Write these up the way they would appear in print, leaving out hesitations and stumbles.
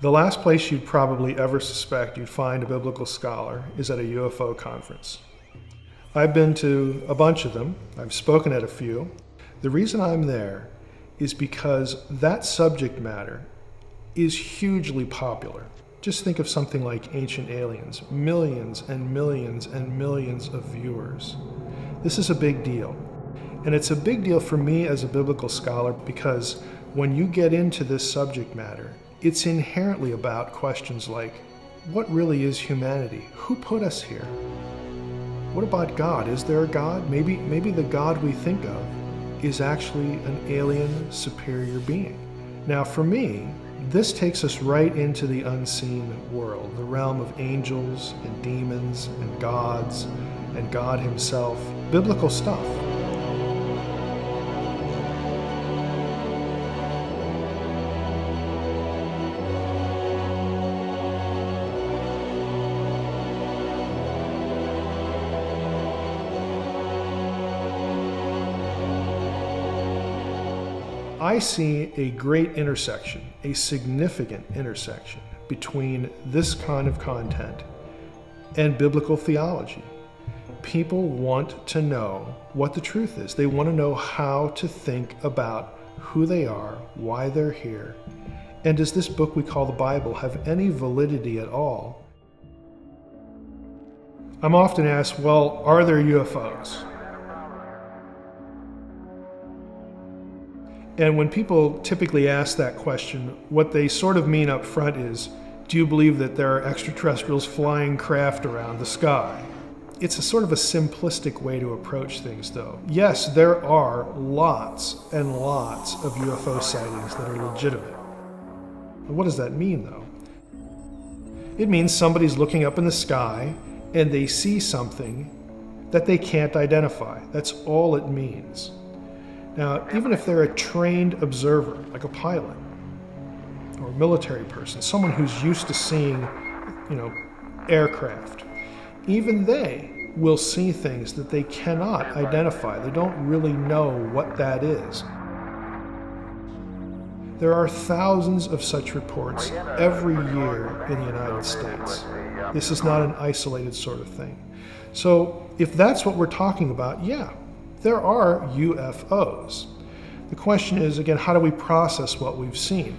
The last place you'd probably ever suspect you'd find a biblical scholar is at a UFO conference. I've been to a bunch of them. I've spoken at a few. The reason I'm there is because that subject matter is hugely popular. Just think of something like Ancient Aliens, millions and millions and millions of viewers. This is a big deal. And it's a big deal for me as a biblical scholar because when you get into this subject matter, it's inherently about questions like, what really is humanity? Who put us here? What about God? Is there a God? Maybe the God we think of is actually an alien superior being. Now for me, this takes us right into the unseen world, the realm of angels and demons and gods and God himself, biblical stuff. I see a great intersection, a significant intersection between this kind of content and biblical theology. People want to know what the truth is. They want to know how to think about who they are, why they're here, and does this book we call the Bible have any validity at all? I'm often asked, well, are there UFOs? And when people typically ask that question, what they sort of mean up front is, do you believe that there are extraterrestrials flying craft around the sky? It's a sort of a simplistic way to approach things, though. Yes, there are lots and lots of UFO sightings that are legitimate. What does that mean, though? It means somebody's looking up in the sky and they see something that they can't identify. That's all it means. Now, even if they're a trained observer, like a pilot or a military person, someone who's used to seeing, aircraft, even they will see things that they cannot identify. They don't really know what that is. There are thousands of such reports every year in the United States. This is not an isolated sort of thing. So if that's what we're talking about, yeah, there are UFOs. The question is, again, how do we process what we've seen?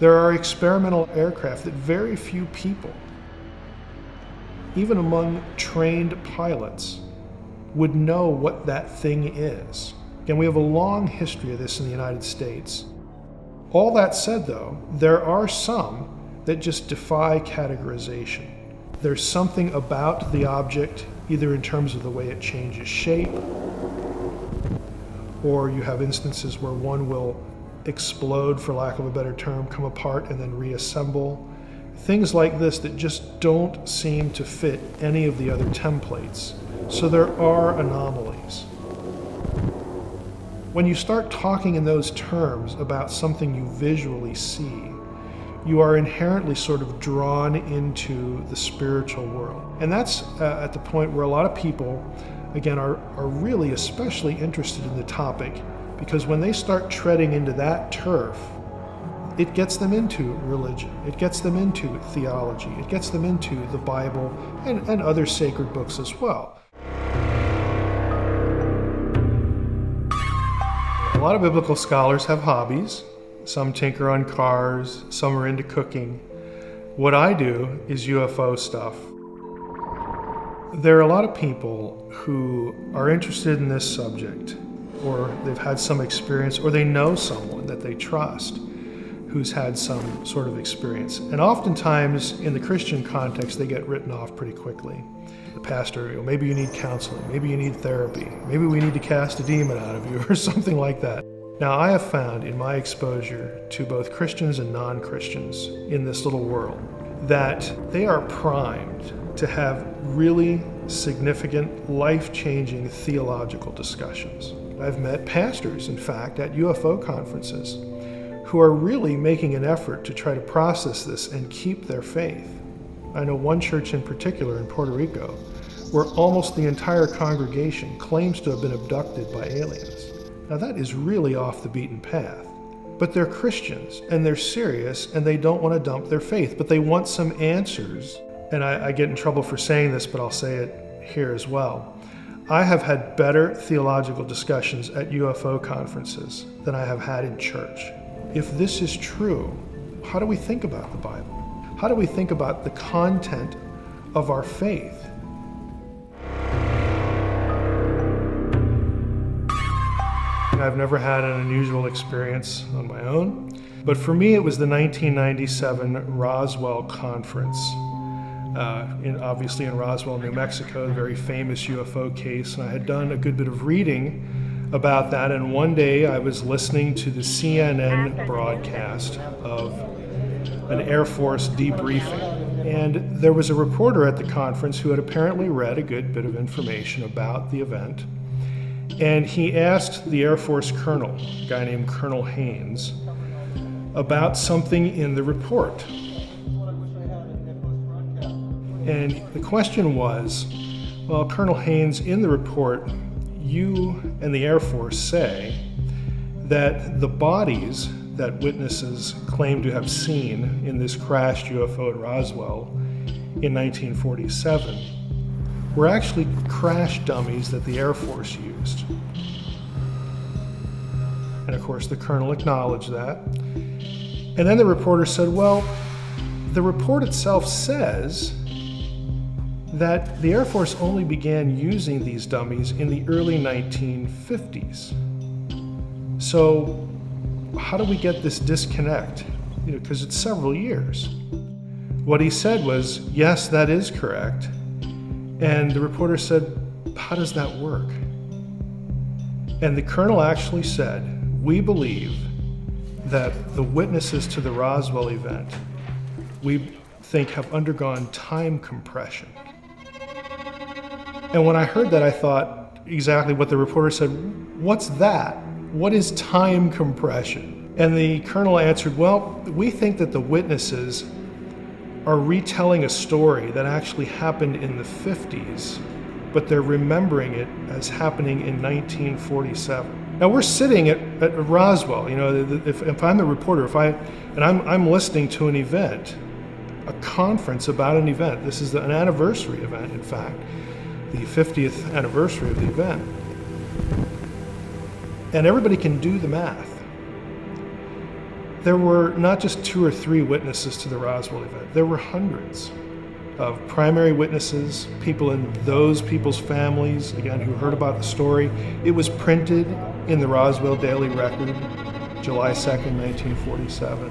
There are experimental aircraft that very few people, even among trained pilots, would know what that thing is. Again, we have a long history of this in the United States. All that said, though, there are some that just defy categorization. There's something about the object, either in terms of the way it changes shape, or you have instances where one will explode, for lack of a better term, come apart and then reassemble. Things like this that just don't seem to fit any of the other templates. So there are anomalies. When you start talking in those terms about something you visually see, you are inherently sort of drawn into the spiritual world. And that's at the point where a lot of people, again, are really especially interested in the topic, because when they start treading into that turf, it gets them into religion, it gets them into theology, it gets them into the Bible and other sacred books as well. A lot of biblical scholars have hobbies. Some tinker on cars, some are into cooking. What I do is UFO stuff. There are a lot of people who are interested in this subject, or they've had some experience, or they know someone that they trust who's had some sort of experience. And oftentimes, in the Christian context, they get written off pretty quickly. The pastor, maybe you need counseling, maybe you need therapy, maybe we need to cast a demon out of you, or something like that. Now, I have found in my exposure to both Christians and non-Christians in this little world that they are primed to have really significant, life-changing theological discussions. I've met pastors, in fact, at UFO conferences who are really making an effort to try to process this and keep their faith. I know one church in particular in Puerto Rico where almost the entire congregation claims to have been abducted by aliens. Now that is really off the beaten path. But they're Christians, and they're serious, and they don't want to dump their faith, but they want some answers. And I get in trouble for saying this, but I'll say it here as well. I have had better theological discussions at UFO conferences than I have had in church. If this is true, how do we think about the Bible? How do we think about the content of our faith? I've never had an unusual experience on my own, but for me it was the 1997 Roswell Conference, obviously in Roswell, New Mexico, a very famous UFO case, and I had done a good bit of reading about that, and one day I was listening to the CNN broadcast of an Air Force debriefing, and there was a reporter at the conference who had apparently read a good bit of information about the event. And he asked the Air Force colonel, a guy named Colonel Haynes, about something in the report. And the question was, well, Colonel Haynes, in the report, you and the Air Force say that the bodies that witnesses claim to have seen in this crashed UFO at Roswell in 1947 were actually crash dummies that the Air Force used. And of course the colonel acknowledged that. And then the reporter said, well, the report itself says that the Air Force only began using these dummies in the early 1950s. So how do we get this disconnect? Because it's several years. What he said was, yes, that is correct. And the reporter said, how does that work? And the colonel actually said, we believe that the witnesses to the Roswell event, we think, have undergone time compression. And when I heard that, I thought exactly what the reporter said, what's that? What is time compression? And the colonel answered, well, we think that the witnesses are retelling a story that actually happened in the 50s, but they're remembering it as happening in 1947. Now we're sitting at Roswell, if I'm the reporter, I'm listening to an event, a conference about an event. This is an anniversary event, in fact, the 50th anniversary of the event. And everybody can do the math. There were not just 2 or 3 witnesses to the Roswell event. There were hundreds of primary witnesses, people in those people's families, again, who heard about the story. It was printed in the Roswell Daily Record, July 2nd, 1947.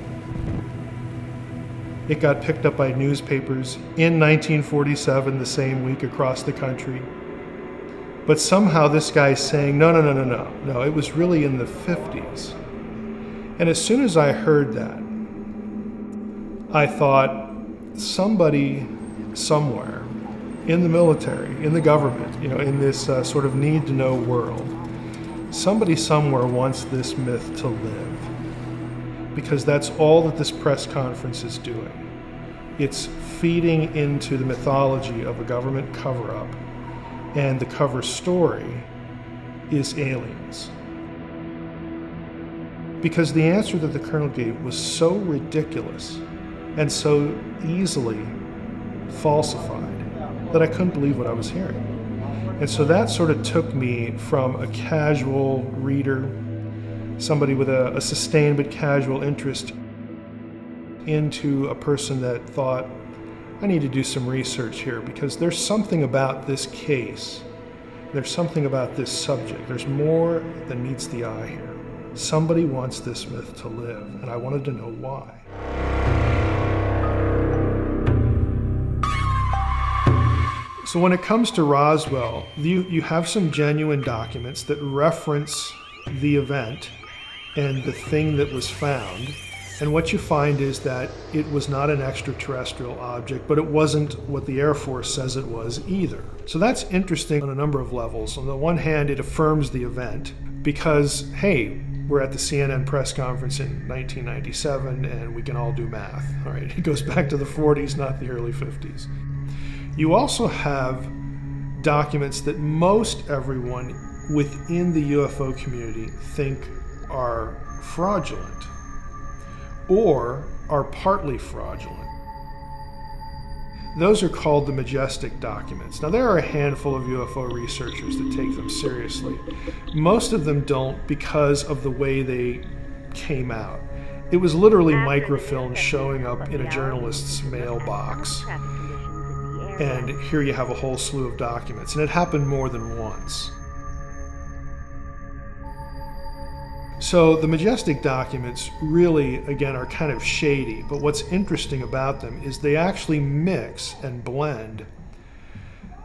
It got picked up by newspapers in 1947, the same week, across the country. But somehow this guy's saying, no, it was really in the 50s. And as soon as I heard that, I thought somebody somewhere in the military, in the government, in this sort of need-to-know world, somebody somewhere wants this myth to live. Because that's all that this press conference is doing. It's feeding into the mythology of a government cover-up, and the cover story is aliens. Because the answer that the colonel gave was so ridiculous and so easily falsified that I couldn't believe what I was hearing. And so that sort of took me from a casual reader, somebody with a sustained but casual interest, into a person that thought, I need to do some research here, because there's something about this case, there's something about this subject, there's more than meets the eye here. Somebody wants this myth to live, and I wanted to know why. So when it comes to Roswell, you have some genuine documents that reference the event and the thing that was found. And what you find is that it was not an extraterrestrial object, but it wasn't what the Air Force says it was either. So that's interesting on a number of levels. On the one hand, it affirms the event because, hey, we're at the CNN press conference in 1997 and we can all do math. All right, it goes back to the 40s, not the early 50s. You also have documents that most everyone within the UFO community think are fraudulent. or are partly fraudulent. Those are called the Majestic Documents. Now, there are a handful of UFO researchers that take them seriously. Most of them don't because of the way they came out. It was literally microfilm showing up in a journalist's mailbox. And here you have a whole slew of documents. And it happened more than once. So the Majestic Documents really, again, are kind of shady, but what's interesting about them is they actually mix and blend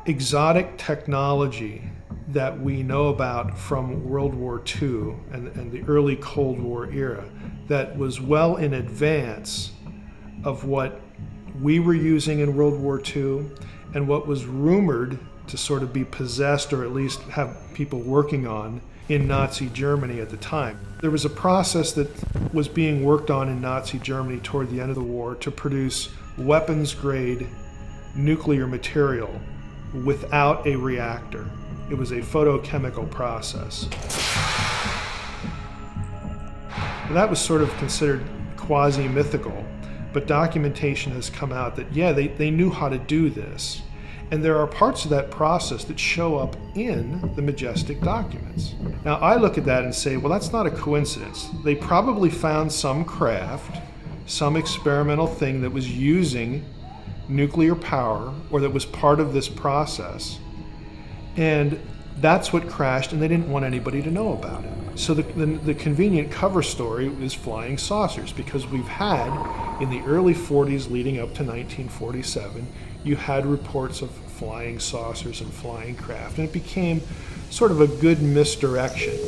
exotic technology that we know about from World War II and the early Cold War era that was well in advance of what we were using in World War II and what was rumored to sort of be possessed or at least have people working on in Nazi Germany at the time. There was a process that was being worked on in Nazi Germany toward the end of the war to produce weapons-grade nuclear material without a reactor. It was a photochemical process. And that was sort of considered quasi-mythical, but documentation has come out that, yeah, they knew how to do this. And there are parts of that process that show up in the Majestic Documents. Now, I look at that and say, well, that's not a coincidence. They probably found some craft, some experimental thing that was using nuclear power or that was part of this process. And that's what crashed, and they didn't want anybody to know about it. So the convenient cover story is flying saucers, because we've had, in the early 40s leading up to 1947, you had reports of flying saucers and flying craft, and it became sort of a good misdirection.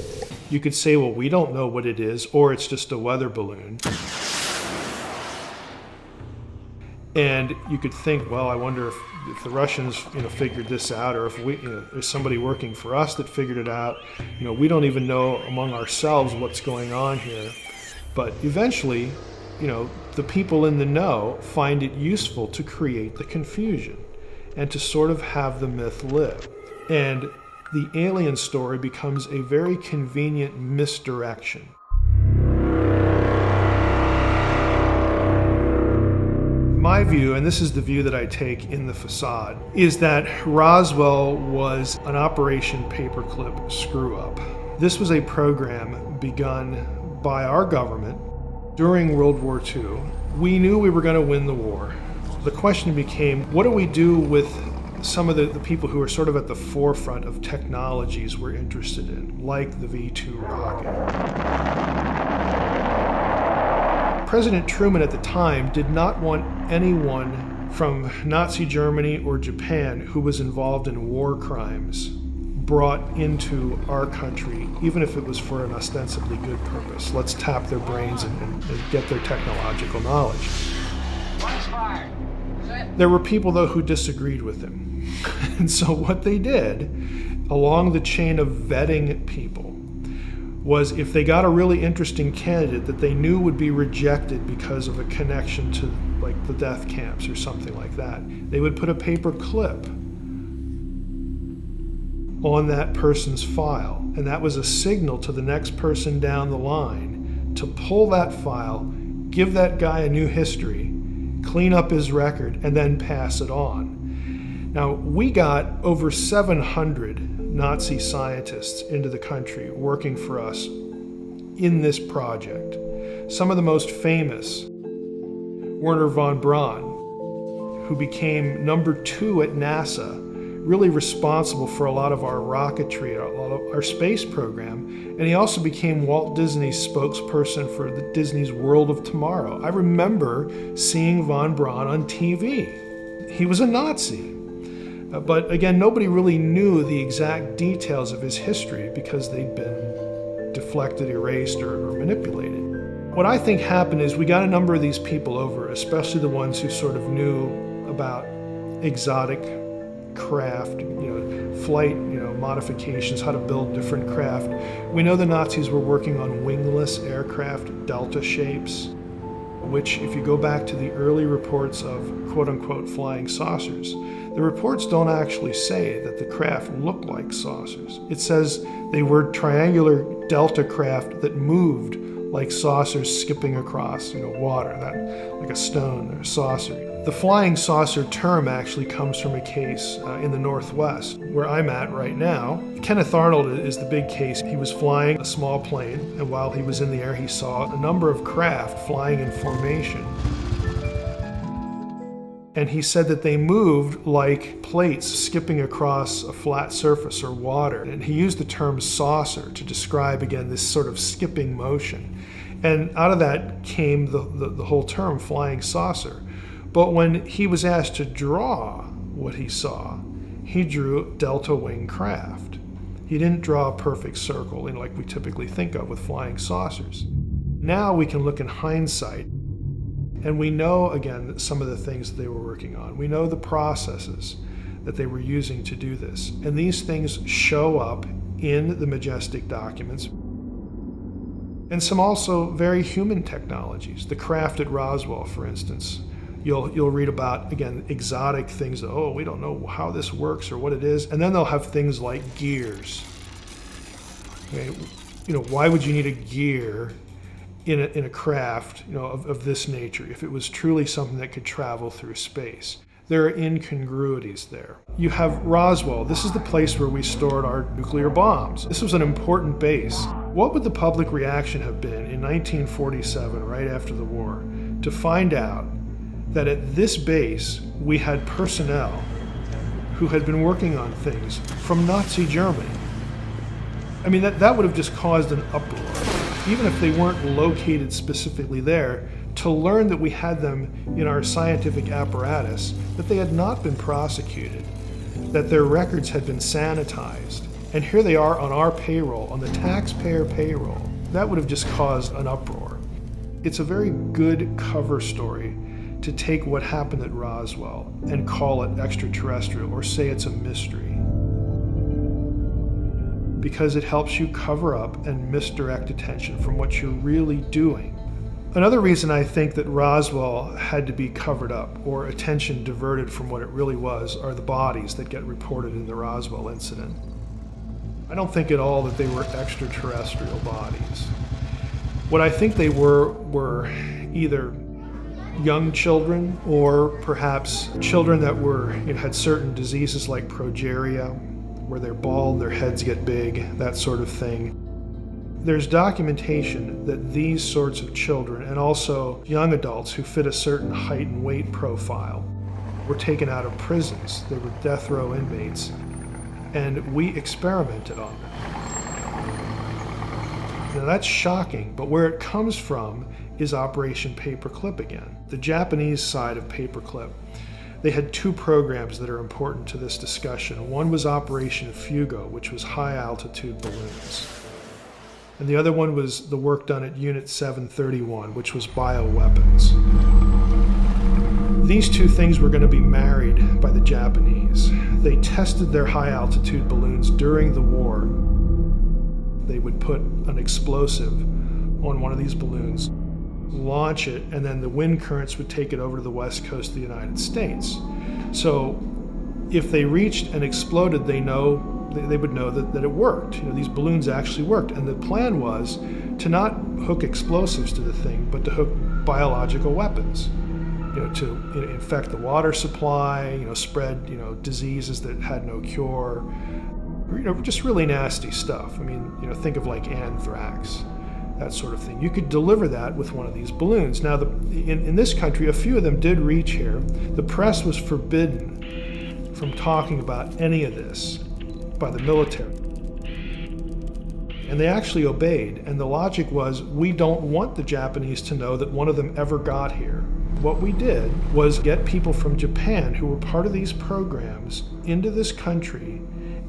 You could say, well, we don't know what it is, or it's just a weather balloon. And you could think, well, I wonder if the Russians, figured this out, or if there's somebody working for us that figured it out. We don't even know among ourselves what's going on here. But eventually, the people in the know find it useful to create the confusion and to sort of have the myth live. And the alien story becomes a very convenient misdirection. My view, and this is the view that I take in the facade, is that Roswell was an Operation Paperclip screw-up. This was a program begun by our government during World War II. We knew we were going to win the war. The question became, what do we do with some of the people who are sort of at the forefront of technologies we're interested in, like the V-2 rocket? President Truman at the time did not want anyone from Nazi Germany or Japan who was involved in war crimes brought into our country, even if it was for an ostensibly good purpose. Let's tap their brains and get their technological knowledge. There were people, though, who disagreed with him. And so what they did, along the chain of vetting people, was if they got a really interesting candidate that they knew would be rejected because of a connection to like the death camps or something like that, they would put a paper clip on that person's file. And that was a signal to the next person down the line to pull that file, give that guy a new history, clean up his record, and then pass it on. Now, we got over 700 Nazi scientists into the country working for us in this project. Some of the most famous, Wernher von Braun, who became number 2 at NASA, really responsible for a lot of our rocketry, a lot of our space program, and he also became Walt Disney's spokesperson for the Disney's World of Tomorrow. I remember seeing von Braun on TV. He was a Nazi. But again, nobody really knew the exact details of his history because they'd been deflected, erased, or manipulated. What I think happened is we got a number of these people over, especially the ones who sort of knew about exotic craft, flight, modifications, how to build different craft. We know the Nazis were working on wingless aircraft, delta shapes, which, if you go back to the early reports of quote-unquote flying saucers, the reports don't actually say that the craft looked like saucers. It says they were triangular delta craft that moved like saucers skipping across, water, that like a stone or a saucer. The flying saucer term actually comes from a case in the Northwest, where I'm at right now. Kenneth Arnold is the big case. He was flying a small plane, and while he was in the air, he saw a number of craft flying in formation. And he said that they moved like plates skipping across a flat surface or water. And he used the term saucer to describe, again, this sort of skipping motion. And out of that came the whole term flying saucer. But when he was asked to draw what he saw, he drew delta wing craft. He didn't draw a perfect circle like we typically think of with flying saucers. Now we can look in hindsight, and we know, again, some of the things that they were working on. We know the processes that they were using to do this. And these things show up in the Majestic Documents. And some also very human technologies. The craft at Roswell, for instance. You'll read about, again, exotic things that, we don't know how this works or what it is. And then they'll have things like gears. Okay? Why would you need a gear in a craft of this nature if it was truly something that could travel through space? There are incongruities there. You have Roswell. This is the place where we stored our nuclear bombs. This was an important base. What would the public reaction have been in 1947, right after the war, to find out that at this base we had personnel who had been working on things from Nazi Germany? I mean, that would have just caused an uproar, even if they weren't located specifically there, to learn that we had them in our scientific apparatus, that they had not been prosecuted, that their records had been sanitized, and here they are on our payroll, on the taxpayer payroll. That would have just caused an uproar. It's a very good cover story to take what happened at Roswell and call it extraterrestrial or say it's a mystery, because it helps you cover up and misdirect attention from what you're really doing. Another reason I think that Roswell had to be covered up or attention diverted from what it really was are the bodies that get reported in the Roswell incident. I don't think at all that they were extraterrestrial bodies. What I think they were either young children or perhaps children that had certain diseases like progeria, where they're bald, their heads get big, that sort of thing. There's documentation that these sorts of children, and also young adults who fit a certain height and weight profile, were taken out of prisons. They were death row inmates, and we experimented on them. Now that's shocking, but where it comes from is Operation Paperclip again. The Japanese side of Paperclip, they had two programs that are important to this discussion. One was Operation Fugo, which was high altitude balloons. And the other one was the work done at Unit 731, which was bioweapons. These two things were going to be married by the Japanese. They tested their high altitude balloons during the war. They would put an explosive on one of these balloons, launch it, and then the wind currents would take it over to the west coast of the United States. So if they reached and exploded, they would know that it worked. These balloons actually worked. And the plan was to not hook explosives to the thing, but to hook biological weapons, to infect the water supply, spread, diseases that had no cure, just really nasty stuff. I mean, think of like anthrax, that sort of thing. You could deliver that with one of these balloons. Now, in this country, a few of them did reach here. The press was forbidden from talking about any of this by the military. And they actually obeyed. And the logic was, we don't want the Japanese to know that one of them ever got here. What we did was get people from Japan who were part of these programs into this country,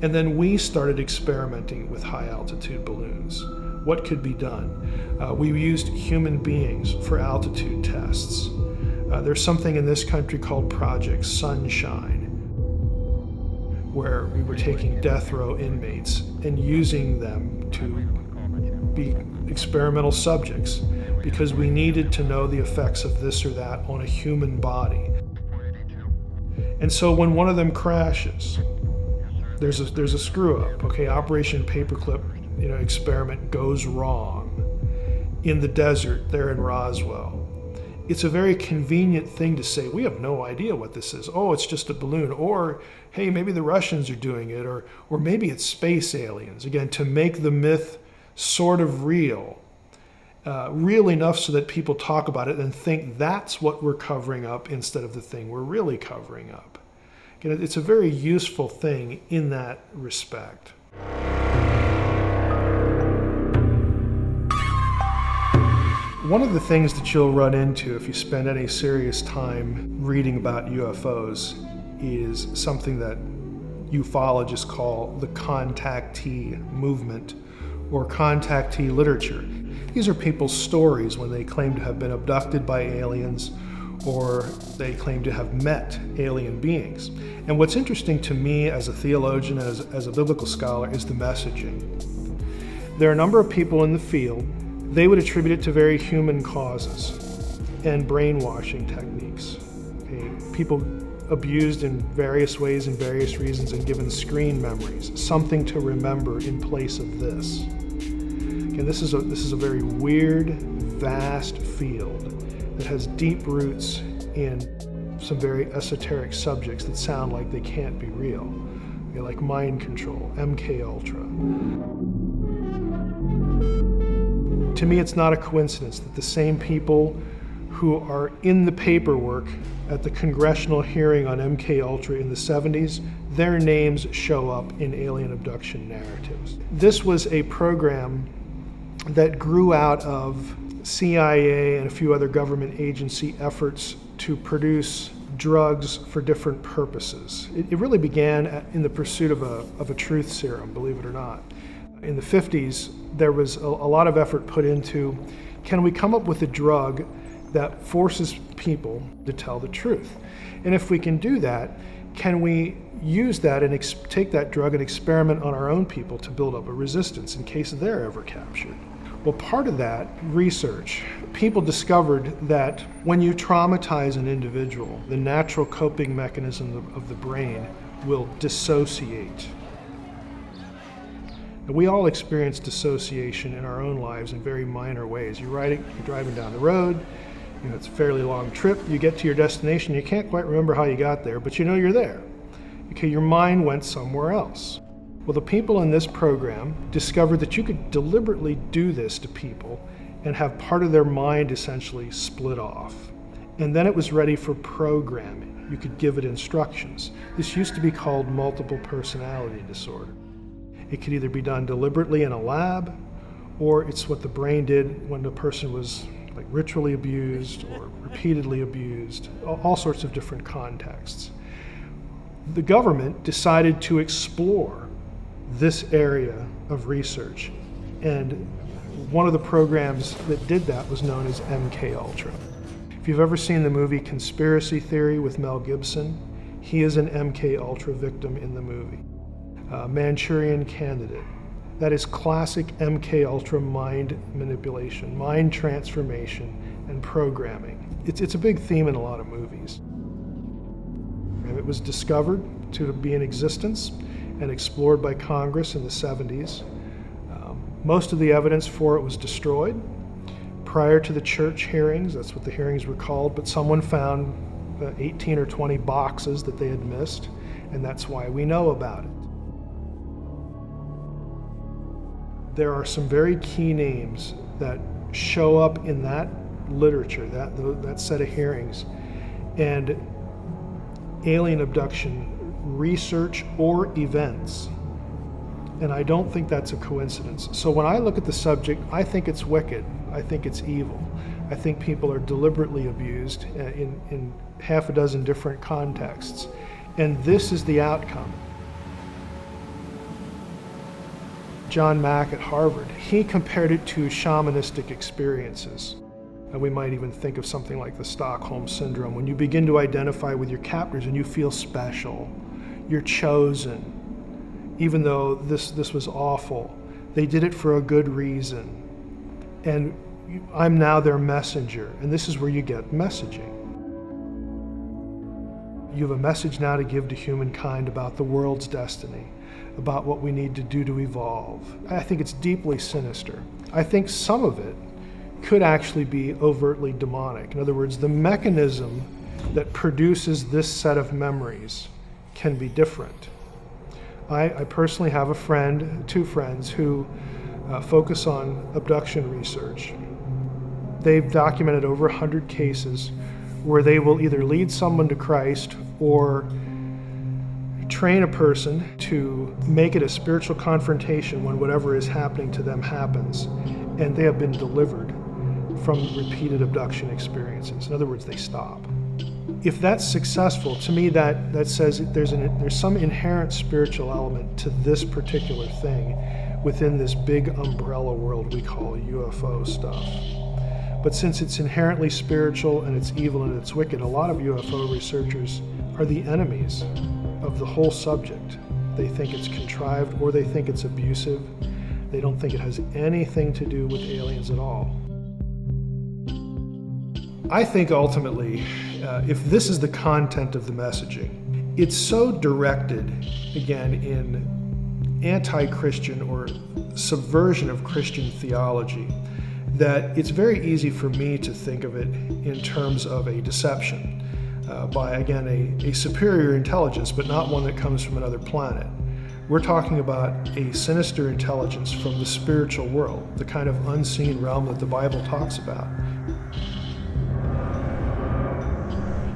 and then we started experimenting with high altitude balloons. What could be done? We used human beings for altitude tests. There's something in this country called Project Sunshine, where we were taking death row inmates and using them to be experimental subjects because we needed to know the effects of this or that on a human body. And so when one of them crashes, there's a screw up. Okay, Operation Paperclip, experiment goes wrong. in the desert there in Roswell. It's a very convenient thing to say, we have no idea what this is. Oh, it's just a balloon. Or, hey, maybe the Russians are doing it. Or maybe it's space aliens. Again, to make the myth sort of real. Real enough so that people talk about it and think that's what we're covering up instead of the thing we're really covering up. Again, it's a very useful thing in that respect. One of the things that you'll run into if you spend any serious time reading about UFOs is something that ufologists call the contactee movement or contactee literature. These are people's stories when they claim to have been abducted by aliens or they claim to have met alien beings. And what's interesting to me as a theologian, as a biblical scholar, is the messaging. There are a number of people in the field. They would attribute it to very human causes and brainwashing techniques. Okay? People abused in various ways and various reasons and given screen memories, something to remember in place of this. And this is a very weird, vast field that has deep roots in some very esoteric subjects that sound like they can't be real, okay, like mind control, MK Ultra. To me, it's not a coincidence that the same people who are in the paperwork at the congressional hearing on MK Ultra in the 70s, their names show up in alien abduction narratives. This was a program that grew out of CIA and a few other government agency efforts to produce drugs for different purposes. It really began in the pursuit of a truth serum, believe it or not. In the 50s, there was a lot of effort put into, can we come up with a drug that forces people to tell the truth? And if we can do that, can we use that and take that drug and experiment on our own people to build up a resistance in case they're ever captured? Well, part of that research, people discovered that when you traumatize an individual, the natural coping mechanism of the brain will dissociate. And we all experience dissociation in our own lives in very minor ways. You're driving down the road, it's a fairly long trip, you get to your destination, you can't quite remember how you got there, but you know you're there. Okay, your mind went somewhere else. Well, the people in this program discovered that you could deliberately do this to people and have part of their mind essentially split off. And then it was ready for programming. You could give it instructions. This used to be called multiple personality disorder. It could either be done deliberately in a lab, or it's what the brain did when the person was like ritually abused or repeatedly abused, all sorts of different contexts. The government decided to explore this area of research, and one of the programs that did that was known as MK Ultra. If you've ever seen the movie Conspiracy Theory with Mel Gibson, he is an MK Ultra victim in the movie. Manchurian Candidate. That is classic MK Ultra mind manipulation, mind transformation, and programming. It's a big theme in a lot of movies. And it was discovered to be in existence and explored by Congress in the 70s. Most of the evidence for it was destroyed prior to the church hearings. That's what the hearings were called, but someone found 18 or 20 boxes that they had missed, and that's why we know about it. There are some very key names that show up in that literature, that set of hearings, and alien abduction research or events. And I don't think that's a coincidence. So when I look at the subject, I think it's wicked. I think it's evil. I think people are deliberately abused in half a dozen different contexts. And this is the outcome. John Mack at Harvard, he compared it to shamanistic experiences. And we might even think of something like the Stockholm Syndrome, when you begin to identify with your captors and you feel special, you're chosen. Even though this was awful, they did it for a good reason. And I'm now their messenger, and this is where you get messaging. You have a message now to give to humankind about the world's destiny, about what we need to do to evolve. I think it's deeply sinister. I think some of it could actually be overtly demonic. In other words, the mechanism that produces this set of memories can be different. I personally have a friend, two friends, who focus on abduction research. They've documented over 100 cases where they will either lead someone to Christ or train a person to make it a spiritual confrontation when whatever is happening to them happens, and they have been delivered from repeated abduction experiences. In other words, they stop. If that's successful, to me that says there's some inherent spiritual element to this particular thing within this big umbrella world we call UFO stuff. But since it's inherently spiritual and it's evil and it's wicked, a lot of UFO researchers are the enemies of the whole subject. They think it's contrived, or they think it's abusive. They don't think it has anything to do with aliens at all. I think ultimately, if this is the content of the messaging, it's so directed, again, in anti-Christian or subversion of Christian theology, that it's very easy for me to think of it in terms of a deception by, again, a superior intelligence, but not one that comes from another planet. We're talking about a sinister intelligence from the spiritual world, the kind of unseen realm that the Bible talks about.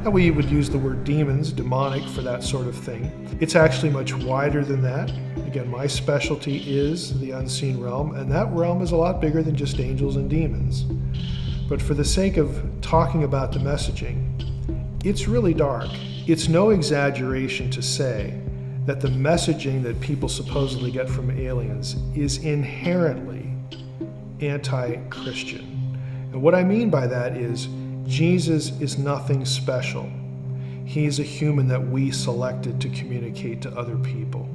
Now, we would use the word demons, demonic, for that sort of thing. It's actually much wider than that. Again, my specialty is the unseen realm, and that realm is a lot bigger than just angels and demons. But for the sake of talking about the messaging, it's really dark. It's no exaggeration to say that the messaging that people supposedly get from aliens is inherently anti-Christian. And what I mean by that is Jesus is nothing special. He's a human that we selected to communicate to other people,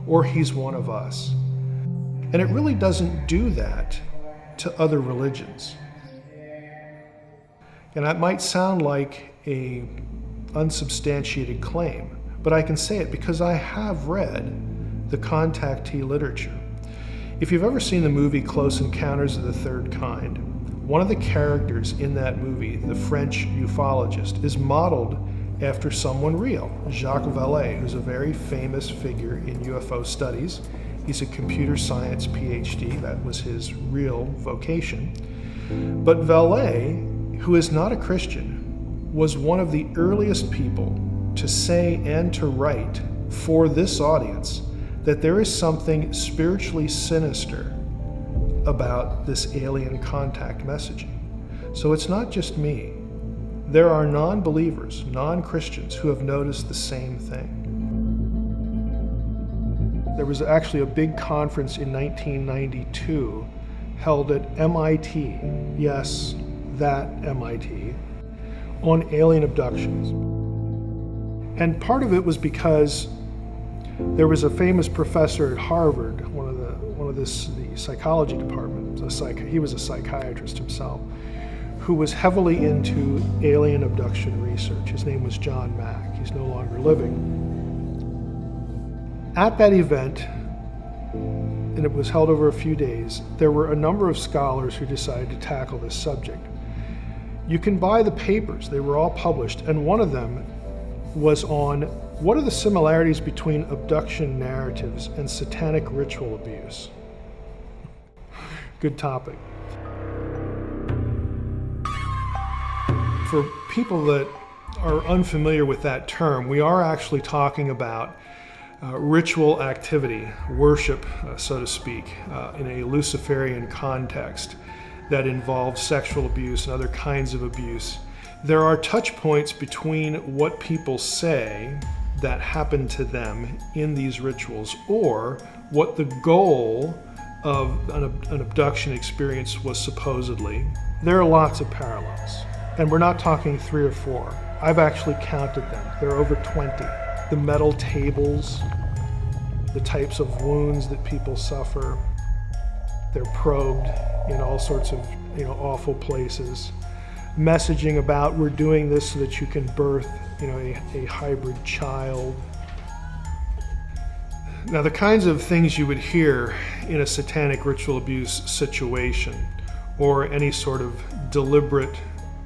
or he's one of us. And it really doesn't do that to other religions. And that might sound like a unsubstantiated claim, but I can say it because I have read the contactee literature. If you've ever seen the movie Close Encounters of the Third Kind, one of the characters in that movie, the French ufologist, is modeled after someone real, Jacques Vallée, who's a very famous figure in UFO studies. He's a computer science PhD. That was his real vocation. But Vallée, who is not a Christian, was one of the earliest people to say and to write for this audience that there is something spiritually sinister about this alien contact messaging. So it's not just me. There are non-believers, non-Christians who have noticed the same thing. There was actually a big conference in 1992 held at MIT, yes, that MIT, on alien abductions. And part of it was because there was a famous professor at Harvard, one of the psychology department, he was a psychiatrist himself, who was heavily into alien abduction research. His name was John Mack. He's no longer living. At that event, and it was held over a few days, there were a number of scholars who decided to tackle this subject. You can buy the papers, they were all published, and one of them was on what are the similarities between abduction narratives and satanic ritual abuse. Good topic. For people that are unfamiliar with that term, we are actually talking about ritual activity, worship, so to speak, in a Luciferian context that involves sexual abuse and other kinds of abuse. There are touch points between what people say that happened to them in these rituals or what the goal of an abduction experience was supposedly. There are lots of parallels. And we're not talking 3 or 4. I've actually counted them. There are over 20. The metal tables, the types of wounds that people suffer. They're probed in all sorts of awful places. Messaging about we're doing this so that you can birth a hybrid child. Now, the kinds of things you would hear in a satanic ritual abuse situation or any sort of deliberate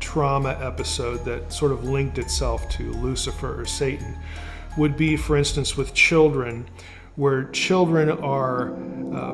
trauma episode that sort of linked itself to Lucifer or Satan would be, for instance, with children, where children are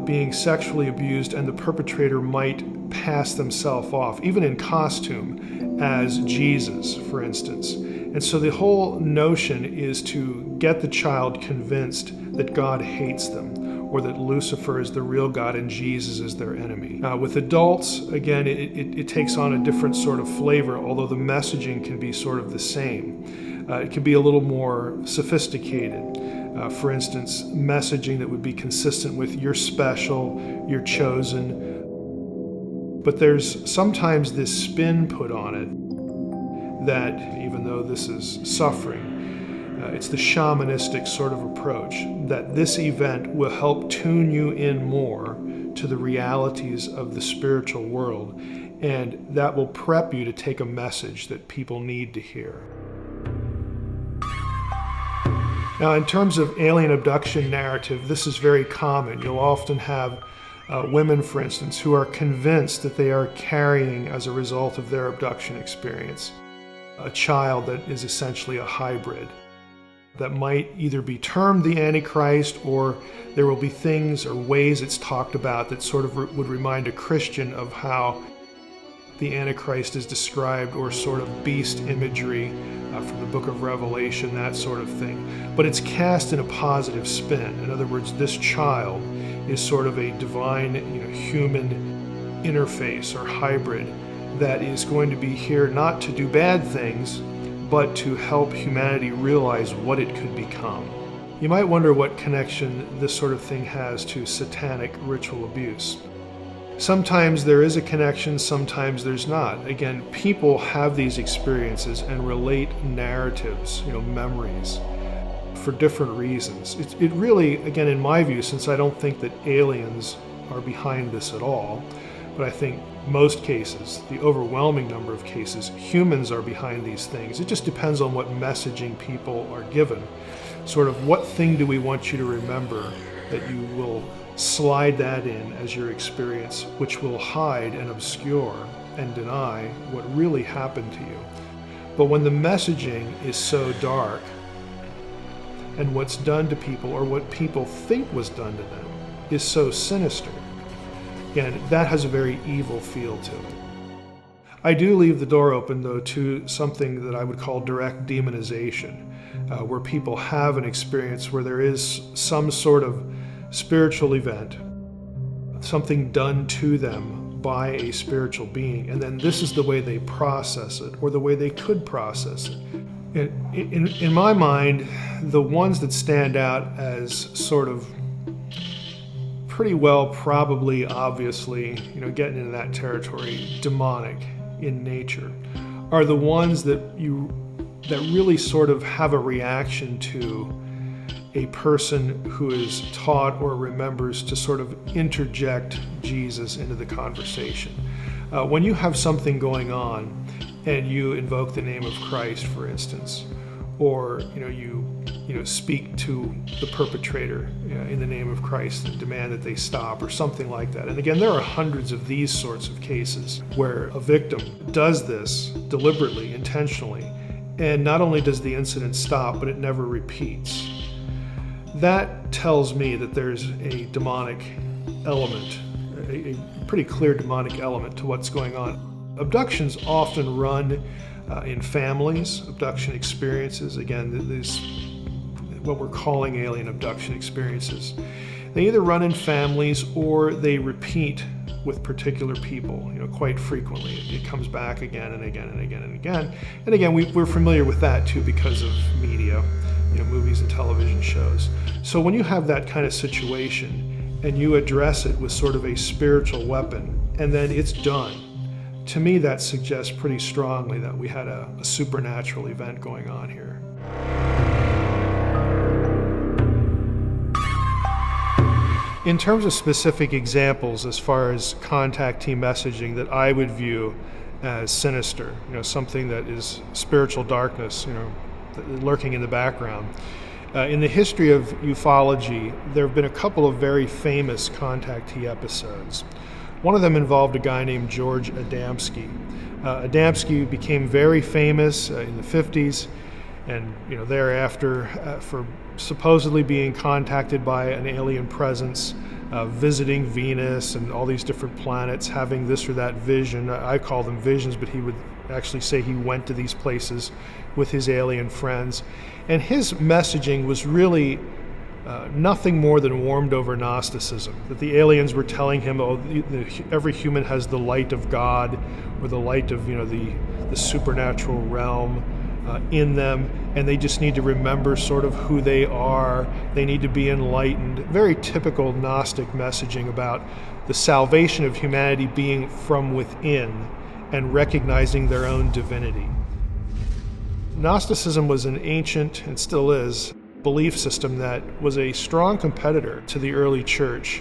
being sexually abused and the perpetrator might pass themselves off, even in costume, as Jesus, for instance. And so the whole notion is to get the child convinced that God hates them, or that Lucifer is the real God and Jesus is their enemy. With adults, again, it takes on a different sort of flavor, although the messaging can be sort of the same. It can be a little more sophisticated. For instance, messaging that would be consistent with you're special, you're chosen. But there's sometimes this spin put on it that even though this is suffering, it's the shamanistic sort of approach, that this event will help tune you in more to the realities of the spiritual world, and that will prep you to take a message that people need to hear. Now, in terms of alien abduction narrative, this is very common. You'll often have women, for instance, who are convinced that they are carrying, as a result of their abduction experience, a child that is essentially a hybrid that might either be termed the Antichrist, or there will be things or ways it's talked about that sort of would remind a Christian of how the Antichrist is described, or sort of beast imagery from the book of Revelation, that sort of thing. But it's cast in a positive spin. In other words, this child is sort of a divine, human interface or hybrid that is going to be here not to do bad things, but to help humanity realize what it could become. You might wonder what connection this sort of thing has to satanic ritual abuse. Sometimes there is a connection, sometimes there's not. Again, people have these experiences and relate narratives, memories, for different reasons. It really, again, in my view, since I don't think that aliens are behind this at all, but I think most cases, the overwhelming number of cases, humans are behind these things. It just depends on what messaging people are given. Sort of what thing do we want you to remember that you will slide that in as your experience, which will hide and obscure and deny what really happened to you. But when the messaging is so dark, and what's done to people, or what people think was done to them, is so sinister, again, that has a very evil feel to it. I do leave the door open, though, to something that I would call direct demonization, where people have an experience where there is some sort of spiritual event, something done to them by a spiritual being, and then this is the way they process it, or the way they could process it. In my mind, the ones that stand out as sort of pretty well, probably, obviously, getting into that territory, demonic in nature, are the ones that really sort of have a reaction to a person who is taught or remembers to sort of interject Jesus into the conversation. When you have something going on and you invoke the name of Christ, for instance, or you speak to the perpetrator in the name of Christ and demand that they stop, or something like that. And again, there are hundreds of these sorts of cases where a victim does this deliberately, intentionally, and not only does the incident stop, but it never repeats. That tells me that there's a demonic element, a pretty clear demonic element to what's going on. Abductions often run in families, abduction experiences. Again, these what we're calling alien abduction experiences. They either run in families or they repeat with particular people, quite frequently. It comes back again and again and again and again. And again, we're familiar with that too because of media, movies and television shows. So when you have that kind of situation and you address it with sort of a spiritual weapon, and then it's done, to me that suggests pretty strongly that we had a supernatural event going on here. In terms of specific examples as far as contactee messaging that I would view as sinister, something that is spiritual darkness, lurking in the background. In the history of ufology, there have been a couple of very famous contactee episodes. One of them involved a guy named George Adamski. Adamski became very famous in the 50s and thereafter for supposedly being contacted by an alien presence, visiting Venus and all these different planets, having this or that vision. I call them visions, but he would actually say he went to these places with his alien friends. And his messaging was really nothing more than warmed over Gnosticism, that the aliens were telling him, every human has the light of God, or the light of the supernatural realm in them, and they just need to remember sort of who they are. They need to be enlightened. Very typical Gnostic messaging about the salvation of humanity being from within and recognizing their own divinity. Gnosticism was an ancient, and still is, belief system that was a strong competitor to the early church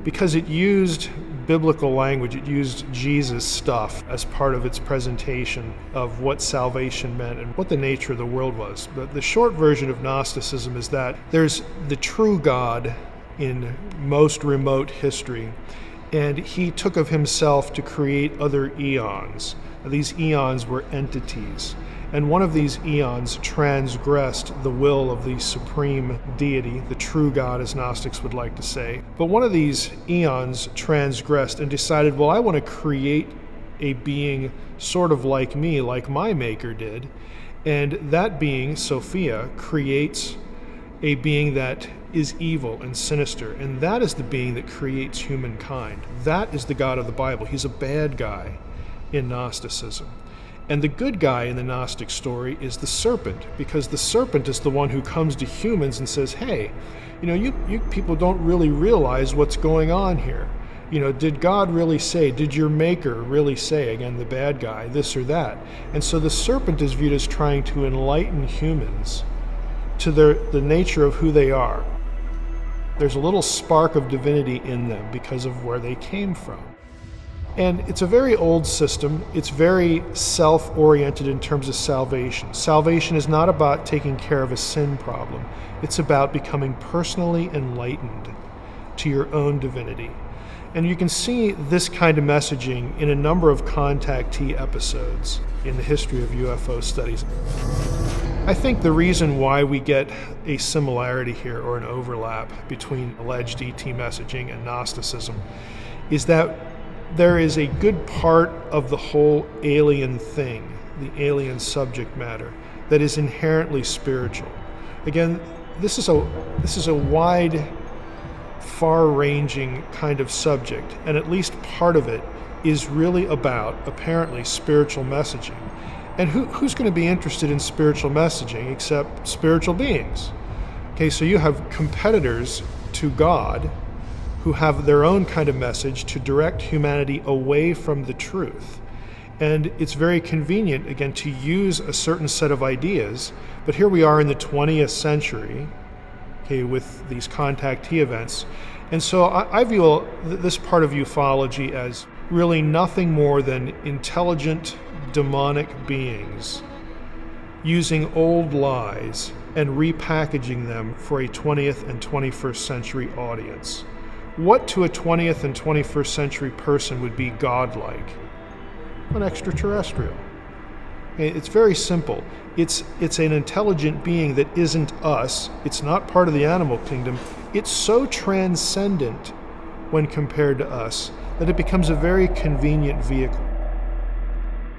because it used biblical language, it used Jesus stuff as part of its presentation of what salvation meant and what the nature of the world was. But the short version of Gnosticism is that there's the true God in most remote history, and he took of himself to create other eons. These eons were entities, and one of these eons transgressed the will of the supreme deity, the true God, as Gnostics would like to say. But one of these eons transgressed and decided, well, I want to create a being sort of like me, like my maker did. And that being, Sophia, creates a being that is evil and sinister, and that is the being that creates humankind. That is the God of the Bible. He's a bad guy in Gnosticism. And the good guy in the Gnostic story is the serpent, because the serpent is the one who comes to humans and says, hey, you people don't really realize what's going on here. Did God really say, did your maker really say, again, the bad guy, this or that? And so the serpent is viewed as trying to enlighten humans to the nature of who they are. There's a little spark of divinity in them because of where they came from. And it's a very old system. It's very self-oriented in terms of salvation. Salvation is not about taking care of a sin problem. It's about becoming personally enlightened to your own divinity. And you can see this kind of messaging in a number of contactee episodes in the history of UFO studies. I think the reason why we get a similarity here, or an overlap, between alleged ET messaging and Gnosticism is that there is a good part of the whole alien thing, the alien subject matter, that is inherently spiritual. Again, this is a wide, far-ranging kind of subject, and at least part of it is really about, apparently, spiritual messaging. And who's going to be interested in spiritual messaging except spiritual beings? Okay, so you have competitors to God who have their own kind of message to direct humanity away from the truth. And it's very convenient, again, to use a certain set of ideas, but here we are in the 20th century, okay, with these contactee events. And so I view this part of ufology as really nothing more than intelligent, demonic beings using old lies and repackaging them for a 20th and 21st century audience. What to a 20th and 21st century person would be godlike? An extraterrestrial. It's very simple. It's an intelligent being that isn't us. It's not part of the animal kingdom. It's so transcendent when compared to us that it becomes a very convenient vehicle.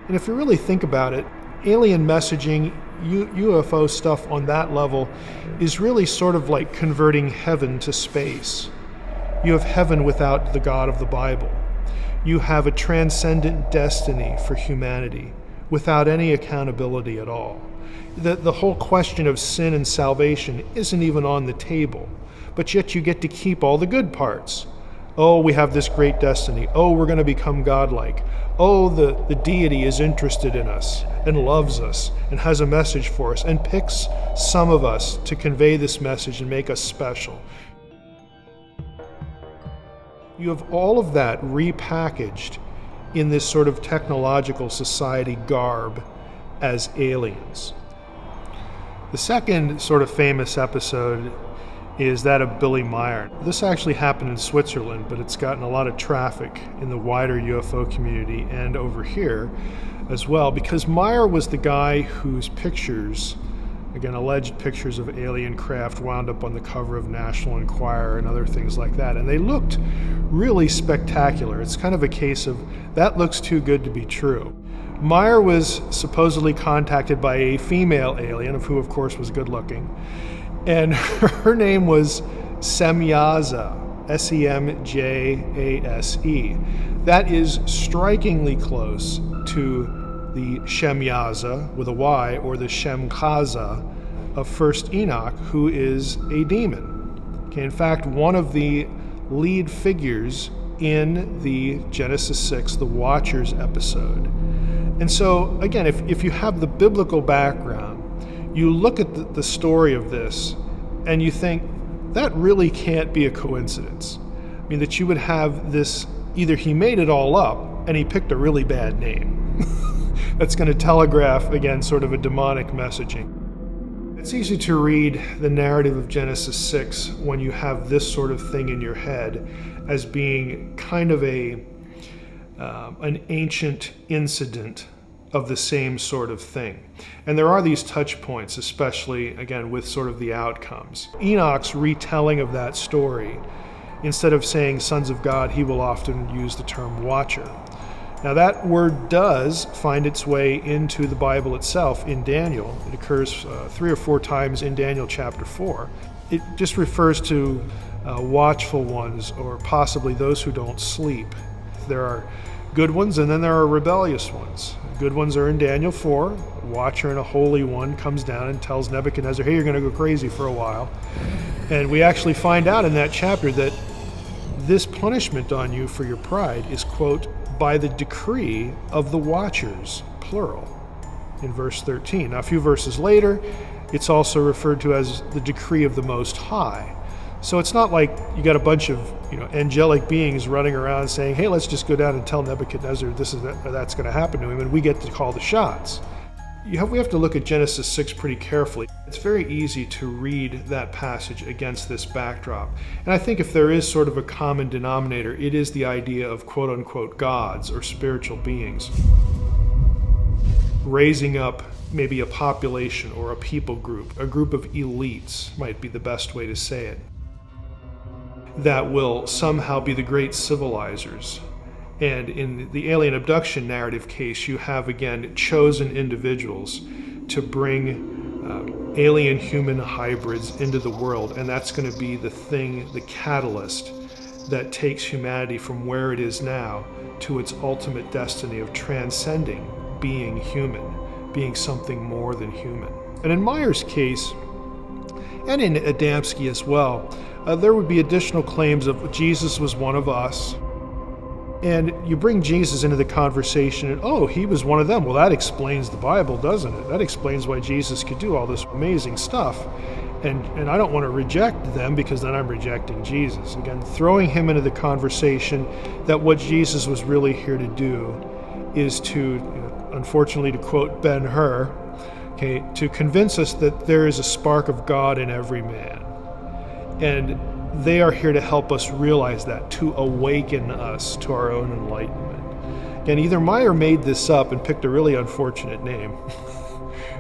And if you really think about it, alien messaging, UFO stuff on that level is really sort of like converting heaven to space. You have heaven without the God of the Bible. You have a transcendent destiny for humanity without any accountability at all. The whole question of sin and salvation isn't even on the table, but yet you get to keep all the good parts. Oh, we have this great destiny. Oh, we're going to become godlike. Oh, the deity is interested in us and loves us and has a message for us and picks some of us to convey this message and make us special. You have all of that repackaged in this sort of technological society garb as aliens. The second sort of famous episode is that of Billy Meier. This actually happened in Switzerland, but it's gotten a lot of traffic in the wider UFO community and over here as well, because Meier was the guy whose pictures, again, alleged pictures of alien craft, wound up on the cover of National Enquirer and other things like that. And they looked really spectacular. It's kind of a case of, that looks too good to be true. Meier was supposedly contacted by a female alien, of who, of course, was good looking. And her name was Semjaza, S-E-M-J-A-S-E. That is strikingly close to the Shemyaza with a Y, or the Shemkaza of First Enoch, who is a demon. Okay, in fact, one of the lead figures in the Genesis 6, the Watchers episode. And so, again, if you have the biblical background, you look at the story of this and you think, that really can't be a coincidence. I mean, that you would have this, either he made it all up and he picked a really bad name. That's going to telegraph, again, sort of a demonic messaging. It's easy to read the narrative of Genesis 6 when you have this sort of thing in your head as being kind of an ancient incident of the same sort of thing. And there are these touch points, especially, again, with sort of the outcomes. Enoch's retelling of that story, instead of saying sons of God, he will often use the term watcher. Now that word does find its way into the Bible itself in Daniel. It occurs 3 or 4 times in Daniel chapter 4. It just refers to watchful ones, or possibly those who don't sleep. There are good ones and then there are rebellious ones. Good ones are in Daniel 4. A watcher and a holy one comes down and tells Nebuchadnezzar, hey, you're going to go crazy for a while. And we actually find out in that chapter that this punishment on you for your pride is, quote, by the decree of the watchers, plural, in verse 13. Now, a few verses later, it's also referred to as the decree of the Most High. So it's not like you got a bunch of angelic beings running around saying, hey, let's just go down and tell Nebuchadnezzar that's going to happen to him, and we get to call the shots. We have to look at Genesis 6 pretty carefully. It's very easy to read that passage against this backdrop. And I think if there is sort of a common denominator, it is the idea of quote-unquote gods or spiritual beings raising up maybe a population or a people group, a group of elites might be the best way to say it, that will somehow be the great civilizers. And in the alien abduction narrative case, you have, again, chosen individuals to bring alien human hybrids into the world. And that's going to be the thing, the catalyst that takes humanity from where it is now to its ultimate destiny of transcending being human, being something more than human. And in Meier's case, and in Adamski as well, there would be additional claims of Jesus was one of us. And you bring Jesus into the conversation and, oh, he was one of them. Well, that explains the Bible, doesn't it? That explains why Jesus could do all this amazing stuff. And I don't want to reject them because then I'm rejecting Jesus. Again, throwing him into the conversation that what Jesus was really here to do is to, unfortunately to quote Ben-Hur, okay, to convince us that there is a spark of God in every man. And they are here to help us realize that, to awaken us to our own enlightenment. Again, either Meier made this up and picked a really unfortunate name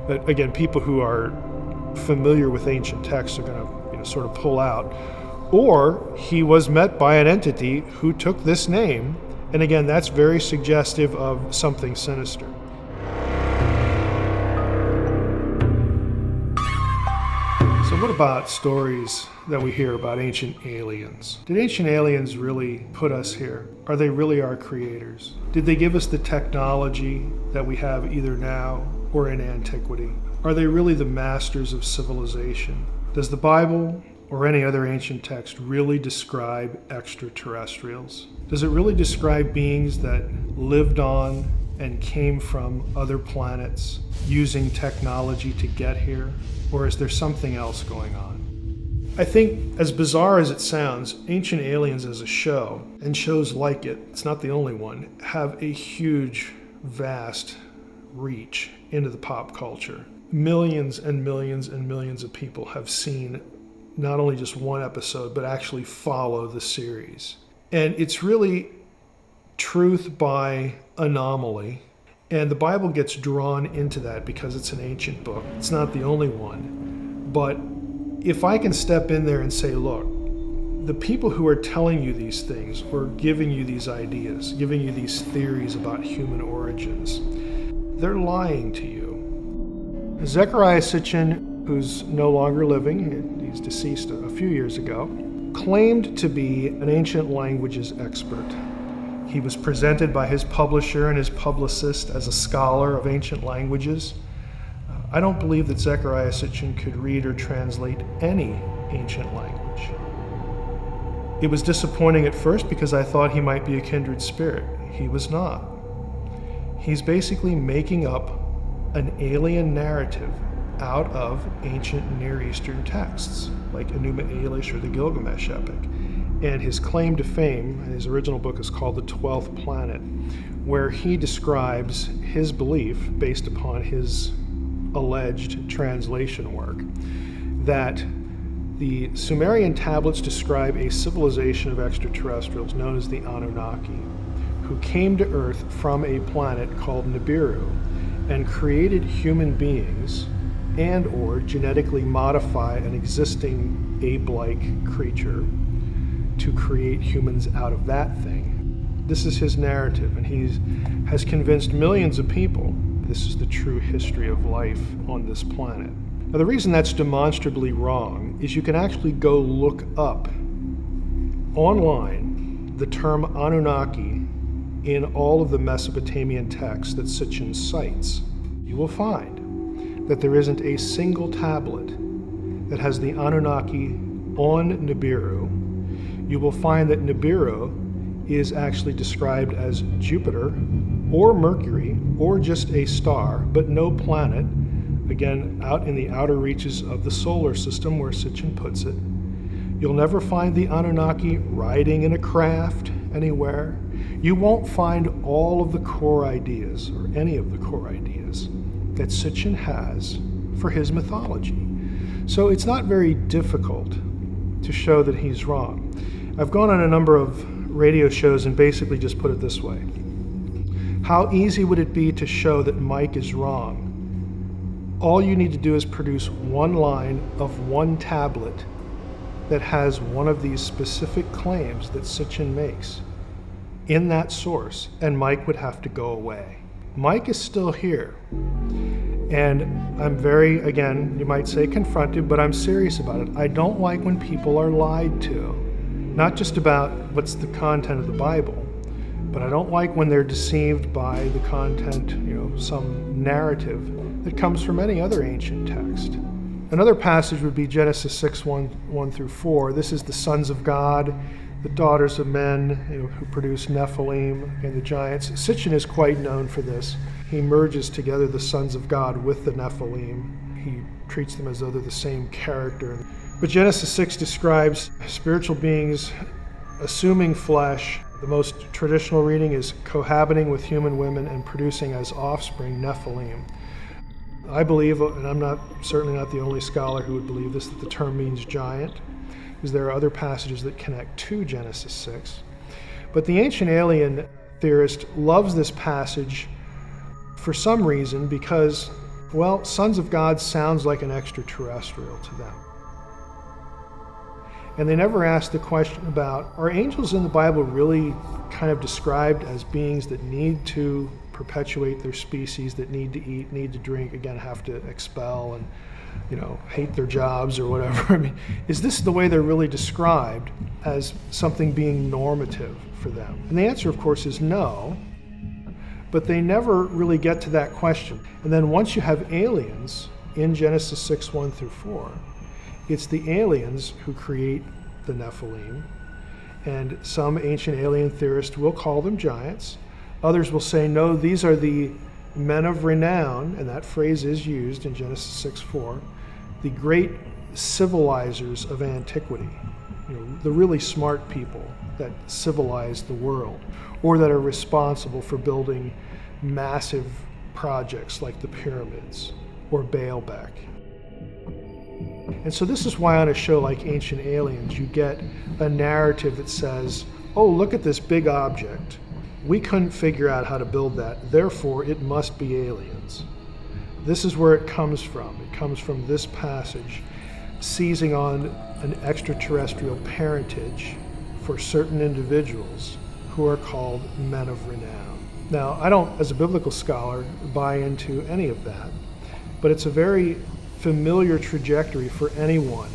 that, again, people who are familiar with ancient texts are going to sort of pull out, or he was met by an entity who took this name, and again, that's very suggestive of something sinister. So what about stories that we hear about ancient aliens? Did ancient aliens really put us here? Are they really our creators? Did they give us the technology that we have either now or in antiquity? Are they really the masters of civilization? Does the Bible or any other ancient text really describe extraterrestrials? Does it really describe beings that lived on and came from other planets using technology to get here? Or is there something else going on? I think, as bizarre as it sounds, Ancient Aliens as a show, and shows like it, it's not the only one, have a huge, vast reach into the pop culture. Millions and millions and millions of people have seen not only just one episode, but actually follow the series. And it's really truth by anomaly. And the Bible gets drawn into that because it's an ancient book. It's not the only one. But if I can step in there and say, look, the people who are telling you these things or giving you these ideas, giving you these theories about human origins, they're lying to you. Zecharia Sitchin, who's no longer living, he's deceased a few years ago, claimed to be an ancient languages expert. He was presented by his publisher and his publicist as a scholar of ancient languages. I don't believe that Zecharia Sitchin could read or translate any ancient language. It was disappointing at first because I thought he might be a kindred spirit. He was not. He's basically making up an alien narrative out of ancient Near Eastern texts, like Enuma Elish or the Gilgamesh epic. And his claim to fame, his original book is called The 12th Planet, where he describes his belief, based upon his alleged translation work, that the Sumerian tablets describe a civilization of extraterrestrials known as the Anunnaki, who came to Earth from a planet called Nibiru and created human beings and or genetically modify an existing ape-like creature to create humans out of that thing. This is his narrative, and he has convinced millions of people this is the true history of life on this planet. Now, the reason that's demonstrably wrong is you can actually go look up online the term Anunnaki in all of the Mesopotamian texts that Sitchin cites. You will find that there isn't a single tablet that has the Anunnaki on Nibiru. You will find that Nibiru is actually described as Jupiter or Mercury or just a star, but no planet, again, out in the outer reaches of the solar system where Sitchin puts it. You'll never find the Anunnaki riding in a craft anywhere. You won't find all of the core ideas, or any of the core ideas, that Sitchin has for his mythology. So it's not very difficult to show that he's wrong. I've gone on a number of radio shows and basically just put it this way. How easy would it be to show that Mike is wrong? All you need to do is produce one line of one tablet that has one of these specific claims that Sitchin makes in that source, and Mike would have to go away. Mike is still here. And I'm very, again, you might say confronted, but I'm serious about it. I don't like when people are lied to. Not just about what's the content of the Bible, but I don't like when they're deceived by the content, some narrative that comes from any other ancient text. Another passage would be Genesis 6, 1 through 4. This is the sons of God, the daughters of men, who produce Nephilim and the giants. Sitchin is quite known for this. He merges together the sons of God with the Nephilim. He treats them as though they're the same character. But Genesis 6 describes spiritual beings assuming flesh. The most traditional reading is cohabiting with human women and producing as offspring Nephilim. I believe, and I'm certainly not the only scholar who would believe this, that the term means giant, because there are other passages that connect to Genesis 6. But the ancient alien theorist loves this passage for some reason because, well, sons of God sounds like an extraterrestrial to them. And they never ask the question about, are angels in the Bible really kind of described as beings that need to perpetuate their species, that need to eat, need to drink, again, have to expel and, hate their jobs or whatever? I mean, is this the way they're really described as something being normative for them? And the answer, of course, is no. But they never really get to that question. And then once you have aliens in Genesis 6, 1 through 4, it's the aliens who create the Nephilim. And some ancient alien theorists will call them giants. Others will say, no, these are the men of renown, and that phrase is used in Genesis 6, 4, the great civilizers of antiquity, the really smart people that civilized the world, or that are responsible for building massive projects like the pyramids or Baalbek. And so this is why on a show like Ancient Aliens, you get a narrative that says, oh, look at this big object. We couldn't figure out how to build that, therefore it must be aliens. This is where it comes from. It comes from this passage, seizing on an extraterrestrial parentage for certain individuals who are called men of renown. Now, I don't, as a biblical scholar, buy into any of that, but it's a very familiar trajectory for anyone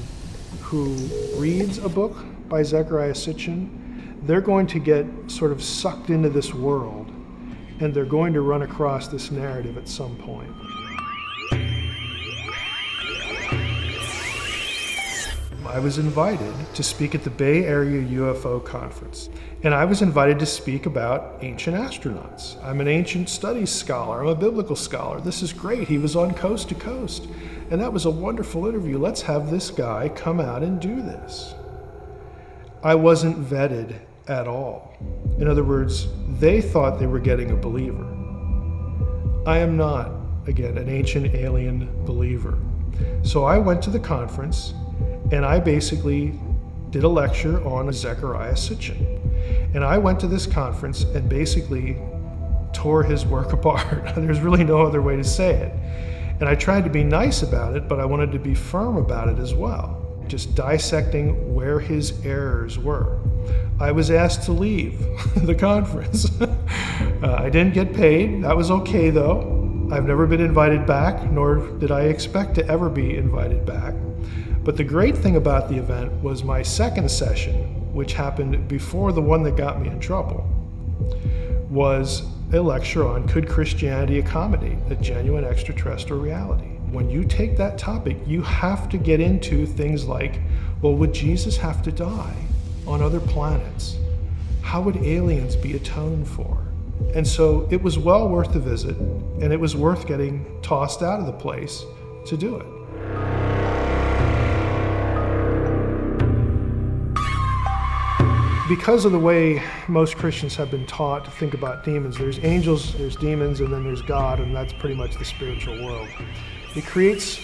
who reads a book by Zecharia Sitchin. They're going to get sort of sucked into this world, and they're going to run across this narrative at some point. I was invited to speak at the Bay Area UFO Conference, and I was invited to speak about ancient astronauts. I'm an ancient studies scholar, I'm a biblical scholar. This is great. He was on Coast to Coast, and that was a wonderful interview. Let's have this guy come out and do this. I wasn't vetted at all. In other words, they thought they were getting a believer. I am not, again, an ancient alien believer. So I went to the conference, and I basically did a lecture on Zecharia Sitchin. And I went to this conference and basically tore his work apart. There's really no other way to say it. And I tried to be nice about it, but I wanted to be firm about it as well, just dissecting where his errors were. I was asked to leave the conference. I didn't get paid. That was okay, though. I've never been invited back, nor did I expect to ever be invited back. But the great thing about the event was my second session, which happened before the one that got me in trouble, was a lecture on could Christianity accommodate a genuine extraterrestrial reality? When you take that topic, you have to get into things like, well, would Jesus have to die on other planets? How would aliens be atoned for? And so it was well worth the visit, and it was worth getting tossed out of the place to do it. Because of the way most Christians have been taught to think about demons, there's angels, there's demons, and then there's God, and that's pretty much the spiritual world. It creates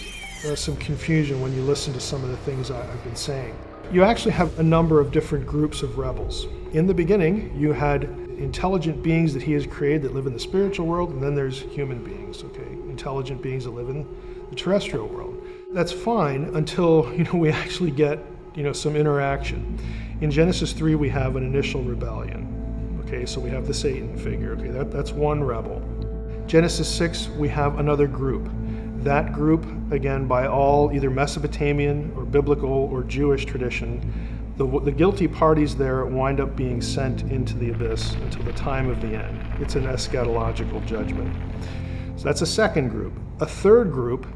some confusion when you listen to some of the things I've been saying. You actually have a number of different groups of rebels. In the beginning, you had intelligent beings that he has created that live in the spiritual world, and then there's human beings, okay? Intelligent beings that live in the terrestrial world. That's fine until, we actually get, some interaction. In Genesis 3, we have an initial rebellion. Okay, so we have the Satan figure. Okay, that's one rebel. Genesis 6, we have another group. That group, again, by all either Mesopotamian or biblical or Jewish tradition, the guilty parties there wind up being sent into the abyss until the time of the end. It's an eschatological judgment. So that's a second group. A third group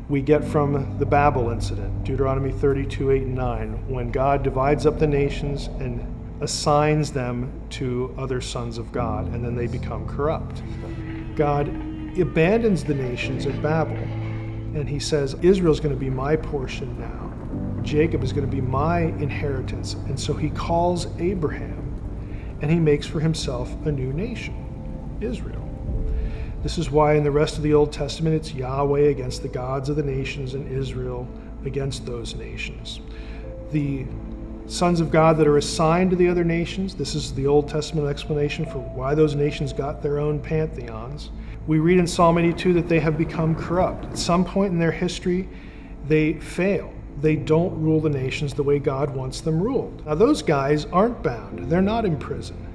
we get from the Babel incident, Deuteronomy 32, 8, and 9, when God divides up the nations and assigns them to other sons of God, and then they become corrupt. God abandons the nations at Babel, and he says, Israel's going to be my portion now. Jacob is going to be my inheritance. And so he calls Abraham, and he makes for himself a new nation, Israel. This is why in the rest of the Old Testament, it's Yahweh against the gods of the nations and Israel against those nations. The sons of God that are assigned to the other nations, this is the Old Testament explanation for why those nations got their own pantheons. We read in Psalm 82 that they have become corrupt. At some point in their history, they fail. They don't rule the nations the way God wants them ruled. Now those guys aren't bound. They're not in prison.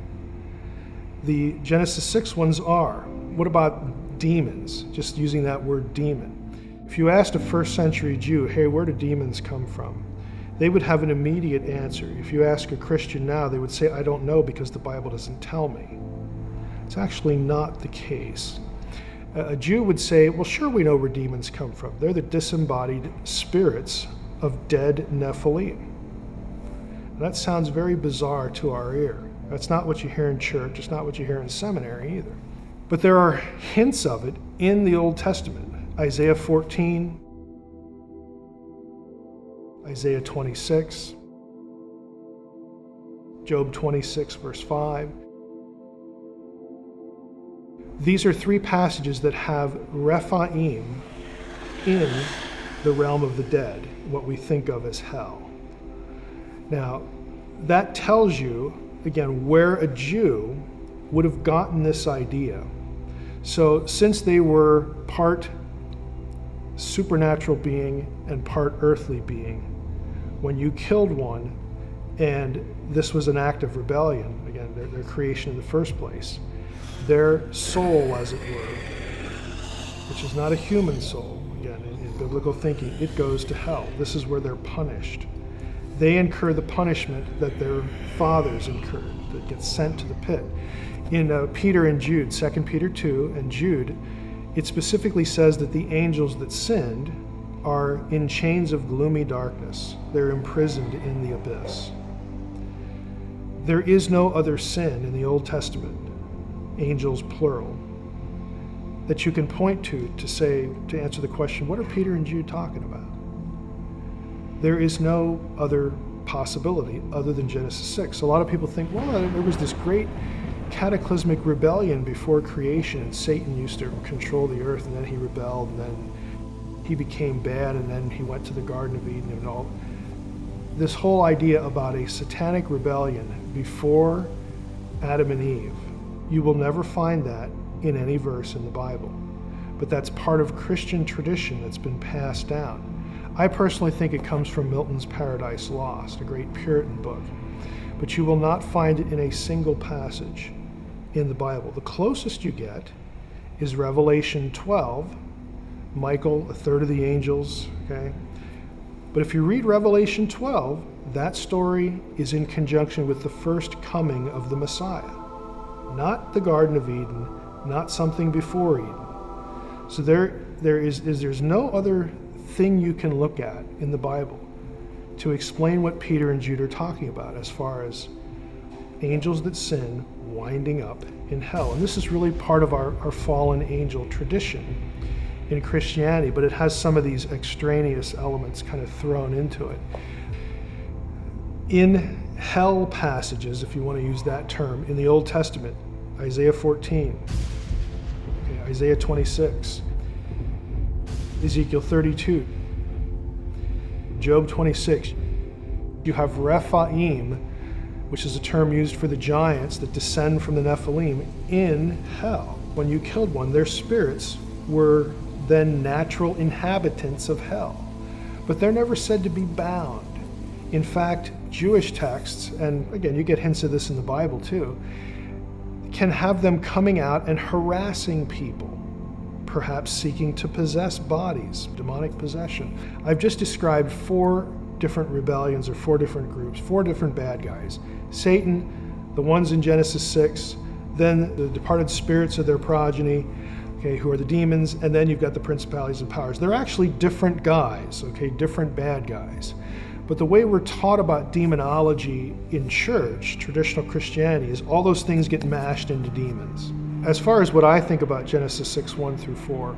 The Genesis 6 ones are. What about demons? Just using that word demon. If you asked a first century Jew, hey, where do demons come from? They would have an immediate answer. If you ask a Christian now, they would say, I don't know because the Bible doesn't tell me. It's actually not the case. A Jew would say, well, sure, we know where demons come from. They're the disembodied spirits of dead Nephilim. And that sounds very bizarre to our ear. That's not what you hear in church. It's not what you hear in seminary either. But there are hints of it in the Old Testament. Isaiah 14, Isaiah 26, Job 26, verse 5. These are three passages that have Rephaim in the realm of the dead, what we think of as hell. Now, that tells you, again, where a Jew would have gotten this idea. So since they were part supernatural being and part earthly being, when you killed one, and this was an act of rebellion, again, their creation in the first place, their soul, as it were, which is not a human soul, again, in biblical thinking, it goes to hell. This is where they're punished. They incur the punishment that their fathers incurred, that gets sent to the pit. In Peter and Jude, 2 Peter 2 and Jude, it specifically says that the angels that sinned are in chains of gloomy darkness. They're imprisoned in the abyss. There is no other sin in the Old Testament, angels plural, that you can point to answer the question, what are Peter and Jude talking about? There is no other possibility other than Genesis 6. A lot of people think, well, there was this great cataclysmic rebellion before creation, and Satan used to control the earth, and then he rebelled, and then he became bad, and then he went to the Garden of Eden and all. This whole idea about a satanic rebellion before Adam and Eve, you will never find that in any verse in the Bible. But that's part of Christian tradition that's been passed down. I personally think it comes from Milton's Paradise Lost, a great Puritan book. But you will not find it in a single passage in the Bible. The closest you get is Revelation 12, Michael, a third of the angels, okay? But if you read Revelation 12, that story is in conjunction with the first coming of the Messiah, not the Garden of Eden, not something before Eden. So there's no other thing you can look at in the Bible to explain what Peter and Jude are talking about as far as angels that sin winding up in hell. And this is really part of our fallen angel tradition in Christianity, but it has some of these extraneous elements kind of thrown into it. In hell passages, if you want to use that term, in the Old Testament, Isaiah 14, Isaiah 26, Ezekiel 32, Job 26. You have Rephaim, which is a term used for the giants that descend from the Nephilim, in hell. When you killed one, their spirits were then natural inhabitants of hell. But they're never said to be bound. In fact, Jewish texts, and again, you get hints of this in the Bible too, can have them coming out and harassing people, perhaps seeking to possess bodies, demonic possession. I've just described 4 different rebellions, or 4 different groups, 4 different bad guys. Satan, the ones in Genesis 6, then the departed spirits of their progeny, okay, who are the demons, and then you've got the principalities and powers. They're actually different guys, okay, different bad guys. But the way we're taught about demonology in church, traditional Christianity, is all those things get mashed into demons. As far as what I think about Genesis 6, 1 through 4,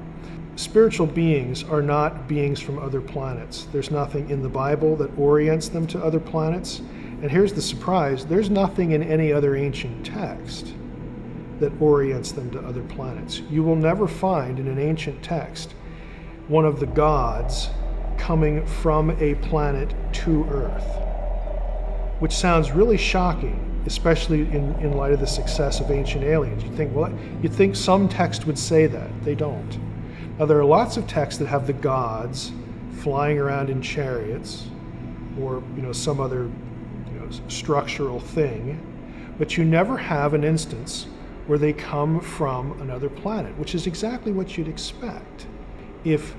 spiritual beings are not beings from other planets. There's nothing in the Bible that orients them to other planets. And here's the surprise, there's nothing in any other ancient text that orients them to other planets. You will never find in an ancient text one of the gods coming from a planet to Earth, which sounds really shocking, especially in light of the success of Ancient Aliens. You'd think some text would say that. They don't. Now, there are lots of texts that have the gods flying around in chariots or some other structural thing, but you never have an instance where they come from another planet, which is exactly what you'd expect. If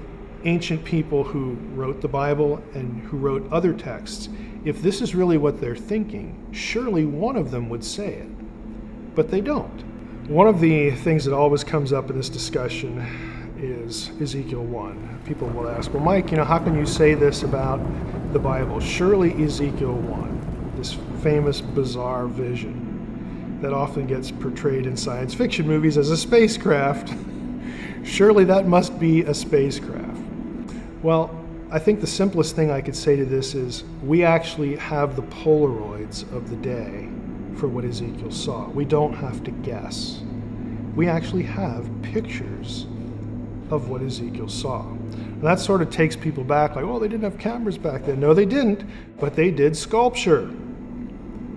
ancient people who wrote the Bible and who wrote other texts, if this is really what they're thinking, surely one of them would say it, but they don't. One of the things that always comes up in this discussion is Ezekiel 1. People will ask, well, Mike, how can you say this about the Bible? Surely Ezekiel 1, this famous bizarre vision that often gets portrayed in science fiction movies as a spacecraft, surely that must be a spacecraft. Well, I think the simplest thing I could say to this is we actually have the Polaroids of the day for what Ezekiel saw. We don't have to guess. We actually have pictures of what Ezekiel saw. And that sort of takes people back, like, oh, they didn't have cameras back then. No, they didn't, but they did sculpture.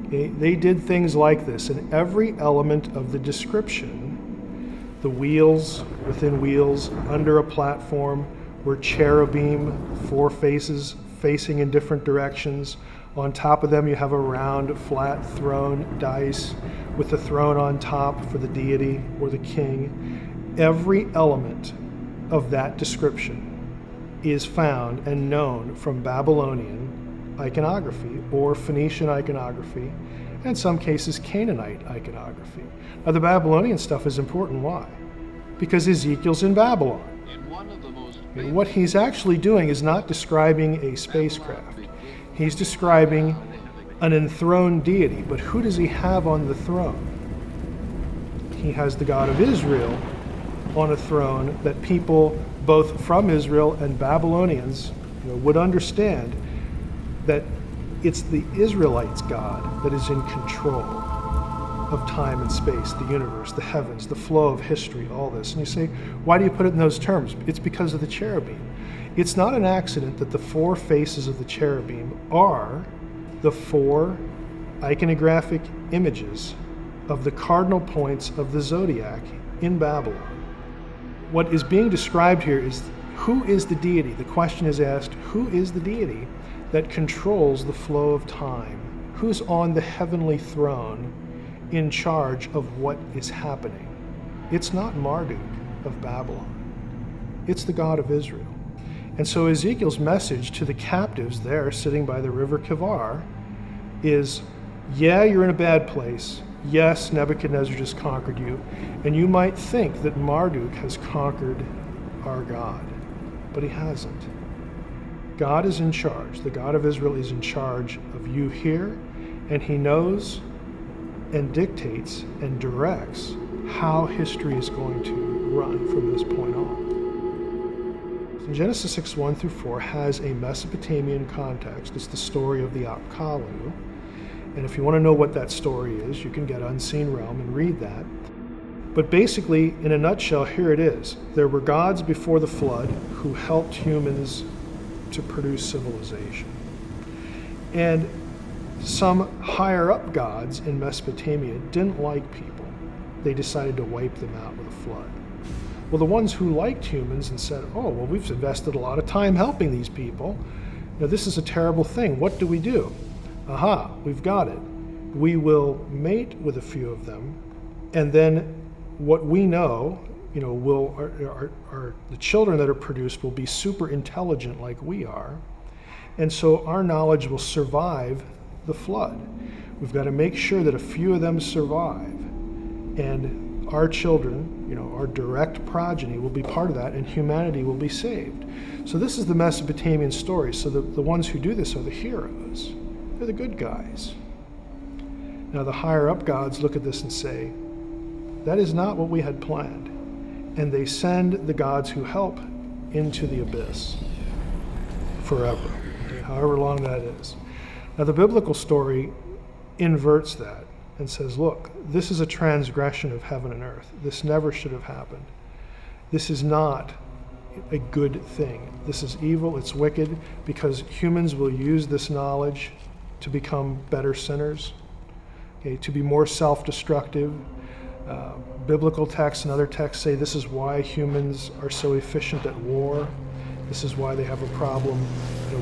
They did things like this, and every element of the description, the wheels within wheels, under a platform, were cherubim, 4 faces facing in different directions. On top of them you have a round, flat throne dais with the throne on top for the deity or the king. Every element of that description is found and known from Babylonian iconography or Phoenician iconography, and in some cases Canaanite iconography. Now the Babylonian stuff is important. Why? Because Ezekiel's in Babylon. And what he's actually doing is not describing a spacecraft. He's describing an enthroned deity, but who does he have on the throne? He has the God of Israel on a throne that people both from Israel and Babylonians would understand that it's the Israelites' God that is in control of time and space, the universe, the heavens, the flow of history, all this. And you say, why do you put it in those terms? It's because of the cherubim. It's not an accident that the 4 faces of the cherubim are the 4 iconographic images of the cardinal points of the zodiac in Babylon. What is being described here is who is the deity? The question is asked, who is the deity that controls the flow of time? Who's on the heavenly throne in charge of what is happening? It's not Marduk of Babylon. It's the God of Israel. And so Ezekiel's message to the captives there sitting by the river Kivar is, yeah, you're in a bad place. Yes, Nebuchadnezzar just conquered you, and you might think that Marduk has conquered our God, but he hasn't. God is in charge. The God of Israel is in charge of you here, and he knows and dictates and directs how history is going to run from this point on. So Genesis 6:1 through 4 has a Mesopotamian context. It's the story of the Apkallu. And if you want to know what that story is, you can get Unseen Realm and read that. But basically, in a nutshell, here it is. There were gods before the flood who helped humans to produce civilization. And some higher up gods in Mesopotamia didn't like people. They decided to wipe them out with a flood. Well, the ones who liked humans and said, oh, well, we've invested a lot of time helping these people. This is a terrible thing. What do we do? Aha, we've got it. We will mate with a few of them, and then what we know, the children that are produced will be super intelligent like we are, and so our knowledge will survive the flood. We've got to make sure that a few of them survive, and our children, our direct progeny will be part of that, and humanity will be saved. So this is the Mesopotamian story. So the ones who do this are the heroes. They're the good guys. Now the higher up gods look at this and say, that is not what we had planned. And they send the gods who help into the abyss forever, however long that is. Now the biblical story inverts that and says, look, this is a transgression of heaven and earth. This never should have happened. This is not a good thing. This is evil, it's wicked, because humans will use this knowledge to become better sinners, to be more self-destructive. Biblical texts and other texts say this is why humans are so efficient at war. This is why they have a problem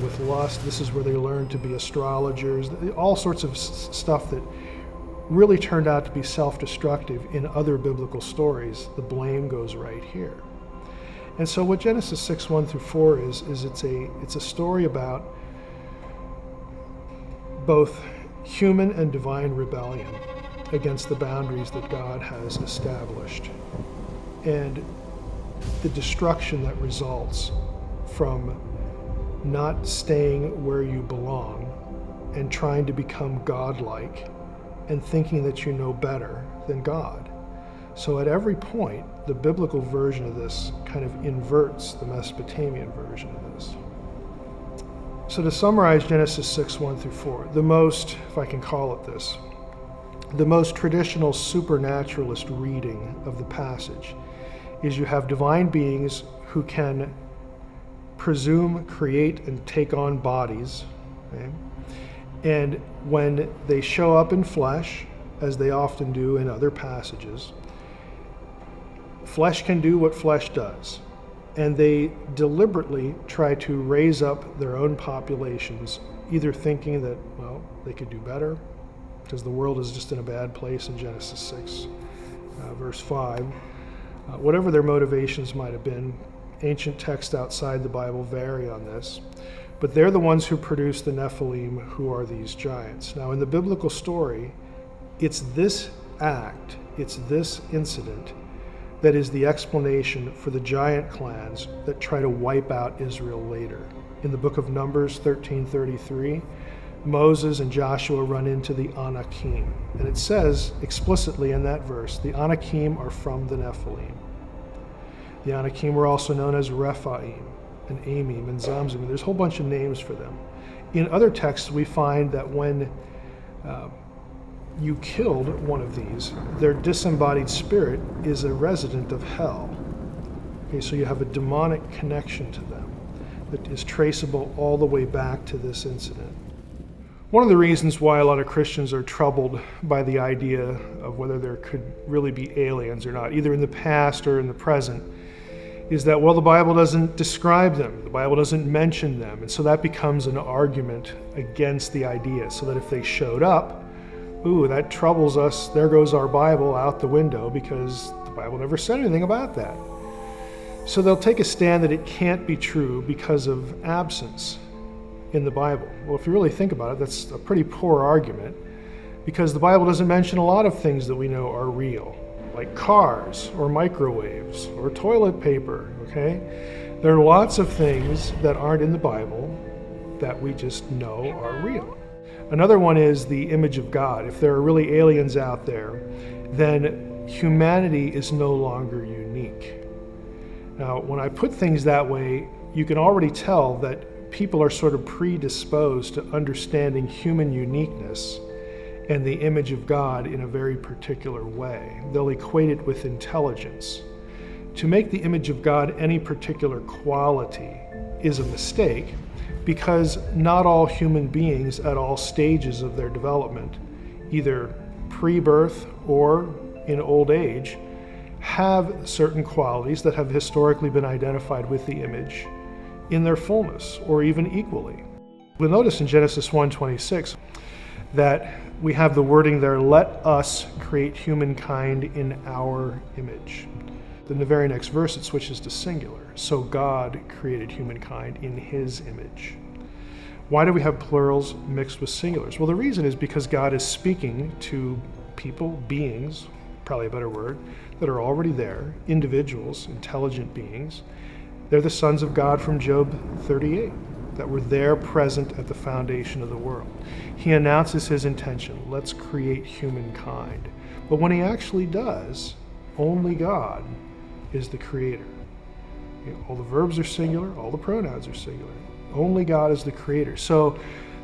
with lust. This is where they learn to be astrologers. All sorts of stuff that really turned out to be self-destructive in other biblical stories. The blame goes right here. And so what Genesis 6:1 through 4 is it's a story about both human and divine rebellion against the boundaries that God has established, and the destruction that results from not staying where you belong and trying to become godlike and thinking that you know better than God. So at every point, the biblical version of this kind of inverts the Mesopotamian version of this. So to summarize Genesis 6:1 through 4, the most, if I can call it this, the most traditional supernaturalist reading of the passage is you have divine beings who can presume, create, and take on bodies. Okay? And when they show up in flesh, as they often do in other passages, flesh can do what flesh does. And they deliberately try to raise up their own populations, either thinking that, well, they could do better, because the world is just in a bad place in Genesis 6, verse 5. Whatever their motivations might have been, ancient texts outside the Bible vary on this. But they're the ones who produce the Nephilim, who are these giants. Now, in the biblical story, it's this act, it's this incident that is the explanation for the giant clans that try to wipe out Israel later. In the book of Numbers 13:33, Moses and Joshua run into the Anakim. And it says explicitly in that verse, the Anakim are from the Nephilim. The Anakim were also known as Rephaim and Amim and Zamzum. There's a whole bunch of names for them. In other texts, we find that when you killed one of these, their disembodied spirit is a resident of hell. Okay, so you have a demonic connection to them that is traceable all the way back to this incident. One of the reasons why a lot of Christians are troubled by the idea of whether there could really be aliens or not, either in the past or in the present, is that, well, the Bible doesn't describe them, the Bible doesn't mention them, and so that becomes an argument against the idea, so that if they showed up, ooh, that troubles us, there goes our Bible out the window, because the Bible never said anything about that. So they'll take a stand that it can't be true because of absence in the Bible. Well, if you really think about it, that's a pretty poor argument, because the Bible doesn't mention a lot of things that we know are real, like cars or microwaves or toilet paper, okay? There are lots of things that aren't in the Bible that we just know are real. Another one is the image of God. If there are really aliens out there, then humanity is no longer unique. Now, when I put things that way, you can already tell that people are sort of predisposed to understanding human uniqueness and the image of God in a very particular way. They'll equate it with intelligence. To make the image of God any particular quality is a mistake, because not all human beings at all stages of their development, either pre-birth or in old age, have certain qualities that have historically been identified with the image in their fullness, or even equally. We'll notice in Genesis 1:26 that we have the wording there, let us create humankind in our image. In the very next verse, it switches to singular. So God created humankind in his image. Why do we have plurals mixed with singulars? Well, the reason is because God is speaking to people, beings, probably a better word, that are already there, individuals, intelligent beings. They're the sons of God from Job 38, that were there present at the foundation of the world. He announces his intention, let's create humankind. But when he actually does, only God is the creator. All the verbs are singular, all the pronouns are singular. Only God is the creator. So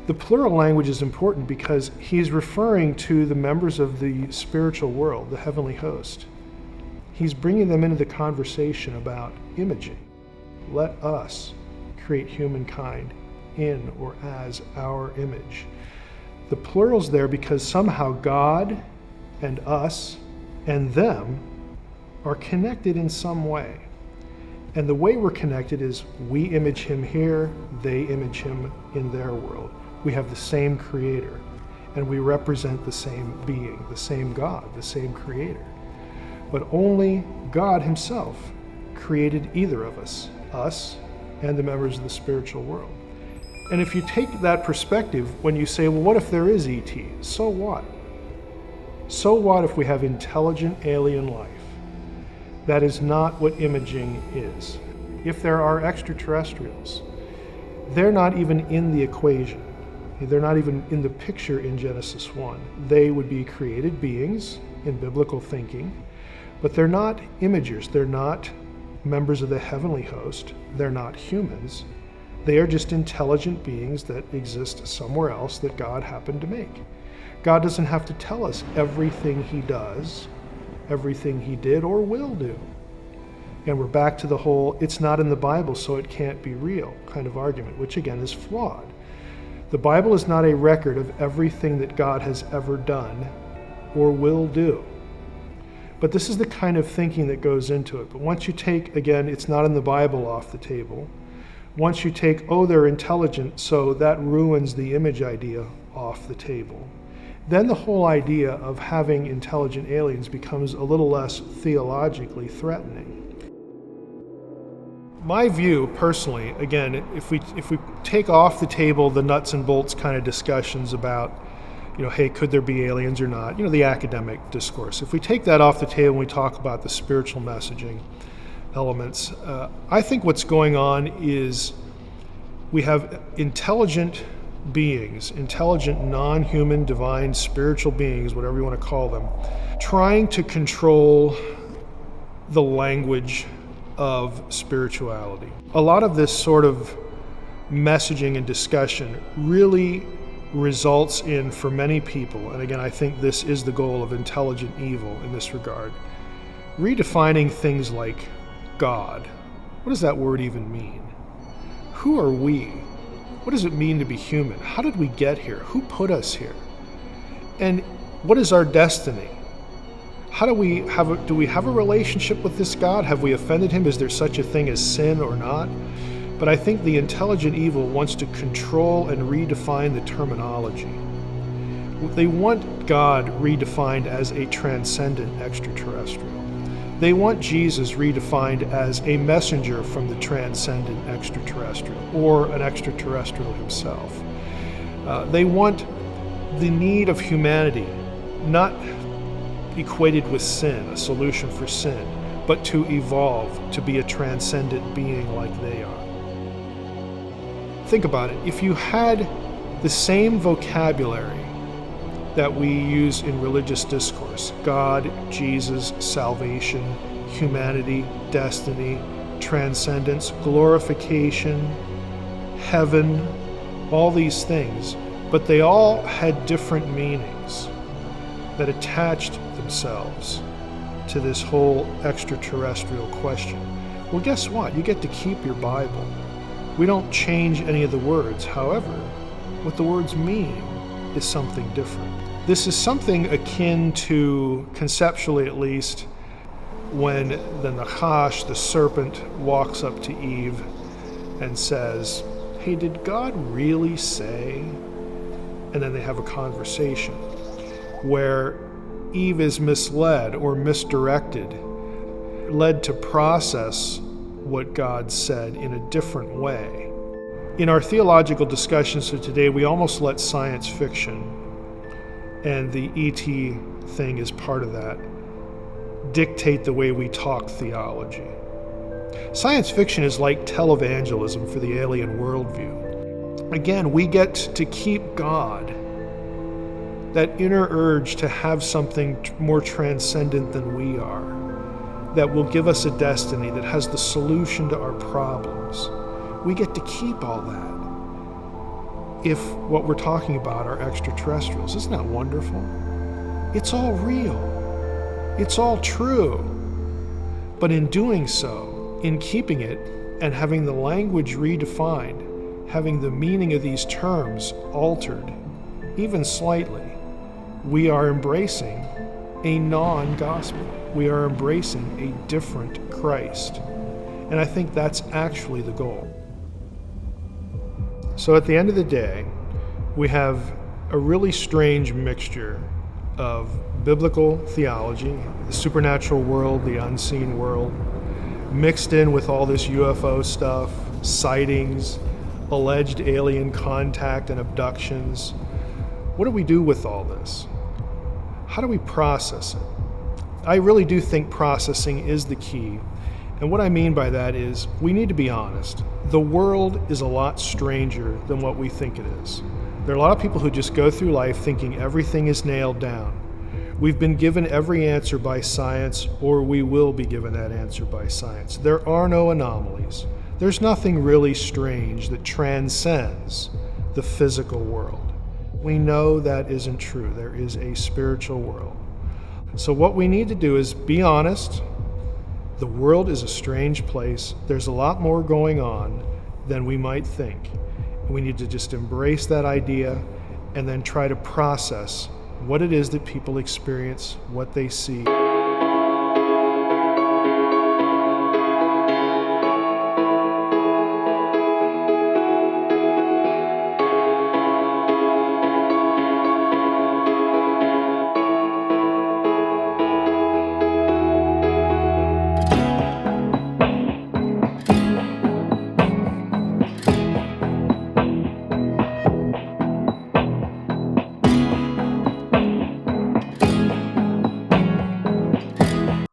the plural language is important because he's referring to the members of the spiritual world, the heavenly host. He's bringing them into the conversation about imaging. Let us create humankind in or as our image. The plural's there because somehow God and us and them are connected in some way. And the way we're connected is we image him here, they image him in their world. We have the same creator, and we represent the same being, the same God, the same creator. But only God himself created either of us and the members of the spiritual world. And if you take that perspective, when you say, well, what if there is ET? So what? So what if we have intelligent alien life? That is not what imaging is. If there are extraterrestrials, they're not even in the equation. They're not even in the picture in Genesis 1. They would be created beings in biblical thinking, but they're not imagers. They're not members of the heavenly host. They're not humans. They are just intelligent beings that exist somewhere else that God happened to make. God doesn't have to tell us everything he does, everything he did or will do. And we're back to the whole, it's not in the Bible, so it can't be real kind of argument, which again is flawed. The Bible is not a record of everything that God has ever done or will do. But this is the kind of thinking that goes into it. But once you take, again, it's not in the Bible off the table, once you take, oh, they're intelligent, so that ruins the image idea off the table, then the whole idea of having intelligent aliens becomes a little less theologically threatening. My view, personally, again, if we take off the table the nuts and bolts kind of discussions about, hey, could there be aliens or not, the academic discourse. If we take that off the table and we talk about the spiritual messaging elements, I think what's going on is we have intelligent beings, intelligent, non-human, divine, spiritual beings, whatever you want to call them, trying to control the language of spirituality. A lot of this sort of messaging and discussion really results in, for many people, and again, I think this is the goal of intelligent evil in this regard, redefining things like God. What does that word even mean? Who are we? What does it mean to be human? How did we get here? Who put us here? And what is our destiny? Do we have a relationship with this God? Have we offended him? Is there such a thing as sin or not? But I think the intelligent evil wants to control and redefine the terminology. They want God redefined as a transcendent extraterrestrial. They want Jesus redefined as a messenger from the transcendent extraterrestrial, or an extraterrestrial himself. They want the need of humanity not equated with sin, a solution for sin, but to evolve to be a transcendent being like they are. Think about it. If you had the same vocabulary that we use in religious discourse, God, Jesus, salvation, humanity, destiny, transcendence, glorification, heaven, all these things, but they all had different meanings that attached themselves to this whole extraterrestrial question. Well, guess what? You get to keep your Bible. We don't change any of the words. However, what the words mean is something different. This is something akin to, conceptually at least, when the Nachash, the serpent, walks up to Eve and says, hey, did God really say? And then they have a conversation where Eve is misled or misdirected, led to process what God said in a different way. In our theological discussions of today, we almost let science fiction, and the ET thing is part of that, dictate the way we talk theology. Science fiction is like televangelism for the alien worldview. Again, we get to keep God, that inner urge to have something more transcendent than we are, that will give us a destiny that has the solution to our problems. We get to keep all that if what we're talking about are extraterrestrials. Isn't that wonderful? It's all real. It's all true. But in doing so, in keeping it and having the language redefined, having the meaning of these terms altered, even slightly, we are embracing a non-gospel. We are embracing a different Christ. And I think that's actually the goal. So at the end of the day, we have a really strange mixture of biblical theology, the supernatural world, the unseen world, mixed in with all this UFO stuff, sightings, alleged alien contact and abductions. What do we do with all this? How do we process it? I really do think processing is the key. And what I mean by that is we need to be honest. The world is a lot stranger than what we think it is. There are a lot of people who just go through life thinking everything is nailed down. We've been given every answer by science, or we will be given that answer by science. There are no anomalies. There's nothing really strange that transcends the physical world. We know that isn't true. There is a spiritual world. So what we need to do is be honest, The world is a strange place. There's a lot more going on than we might think. We need to just embrace that idea and then try to process what it is that people experience, what they see.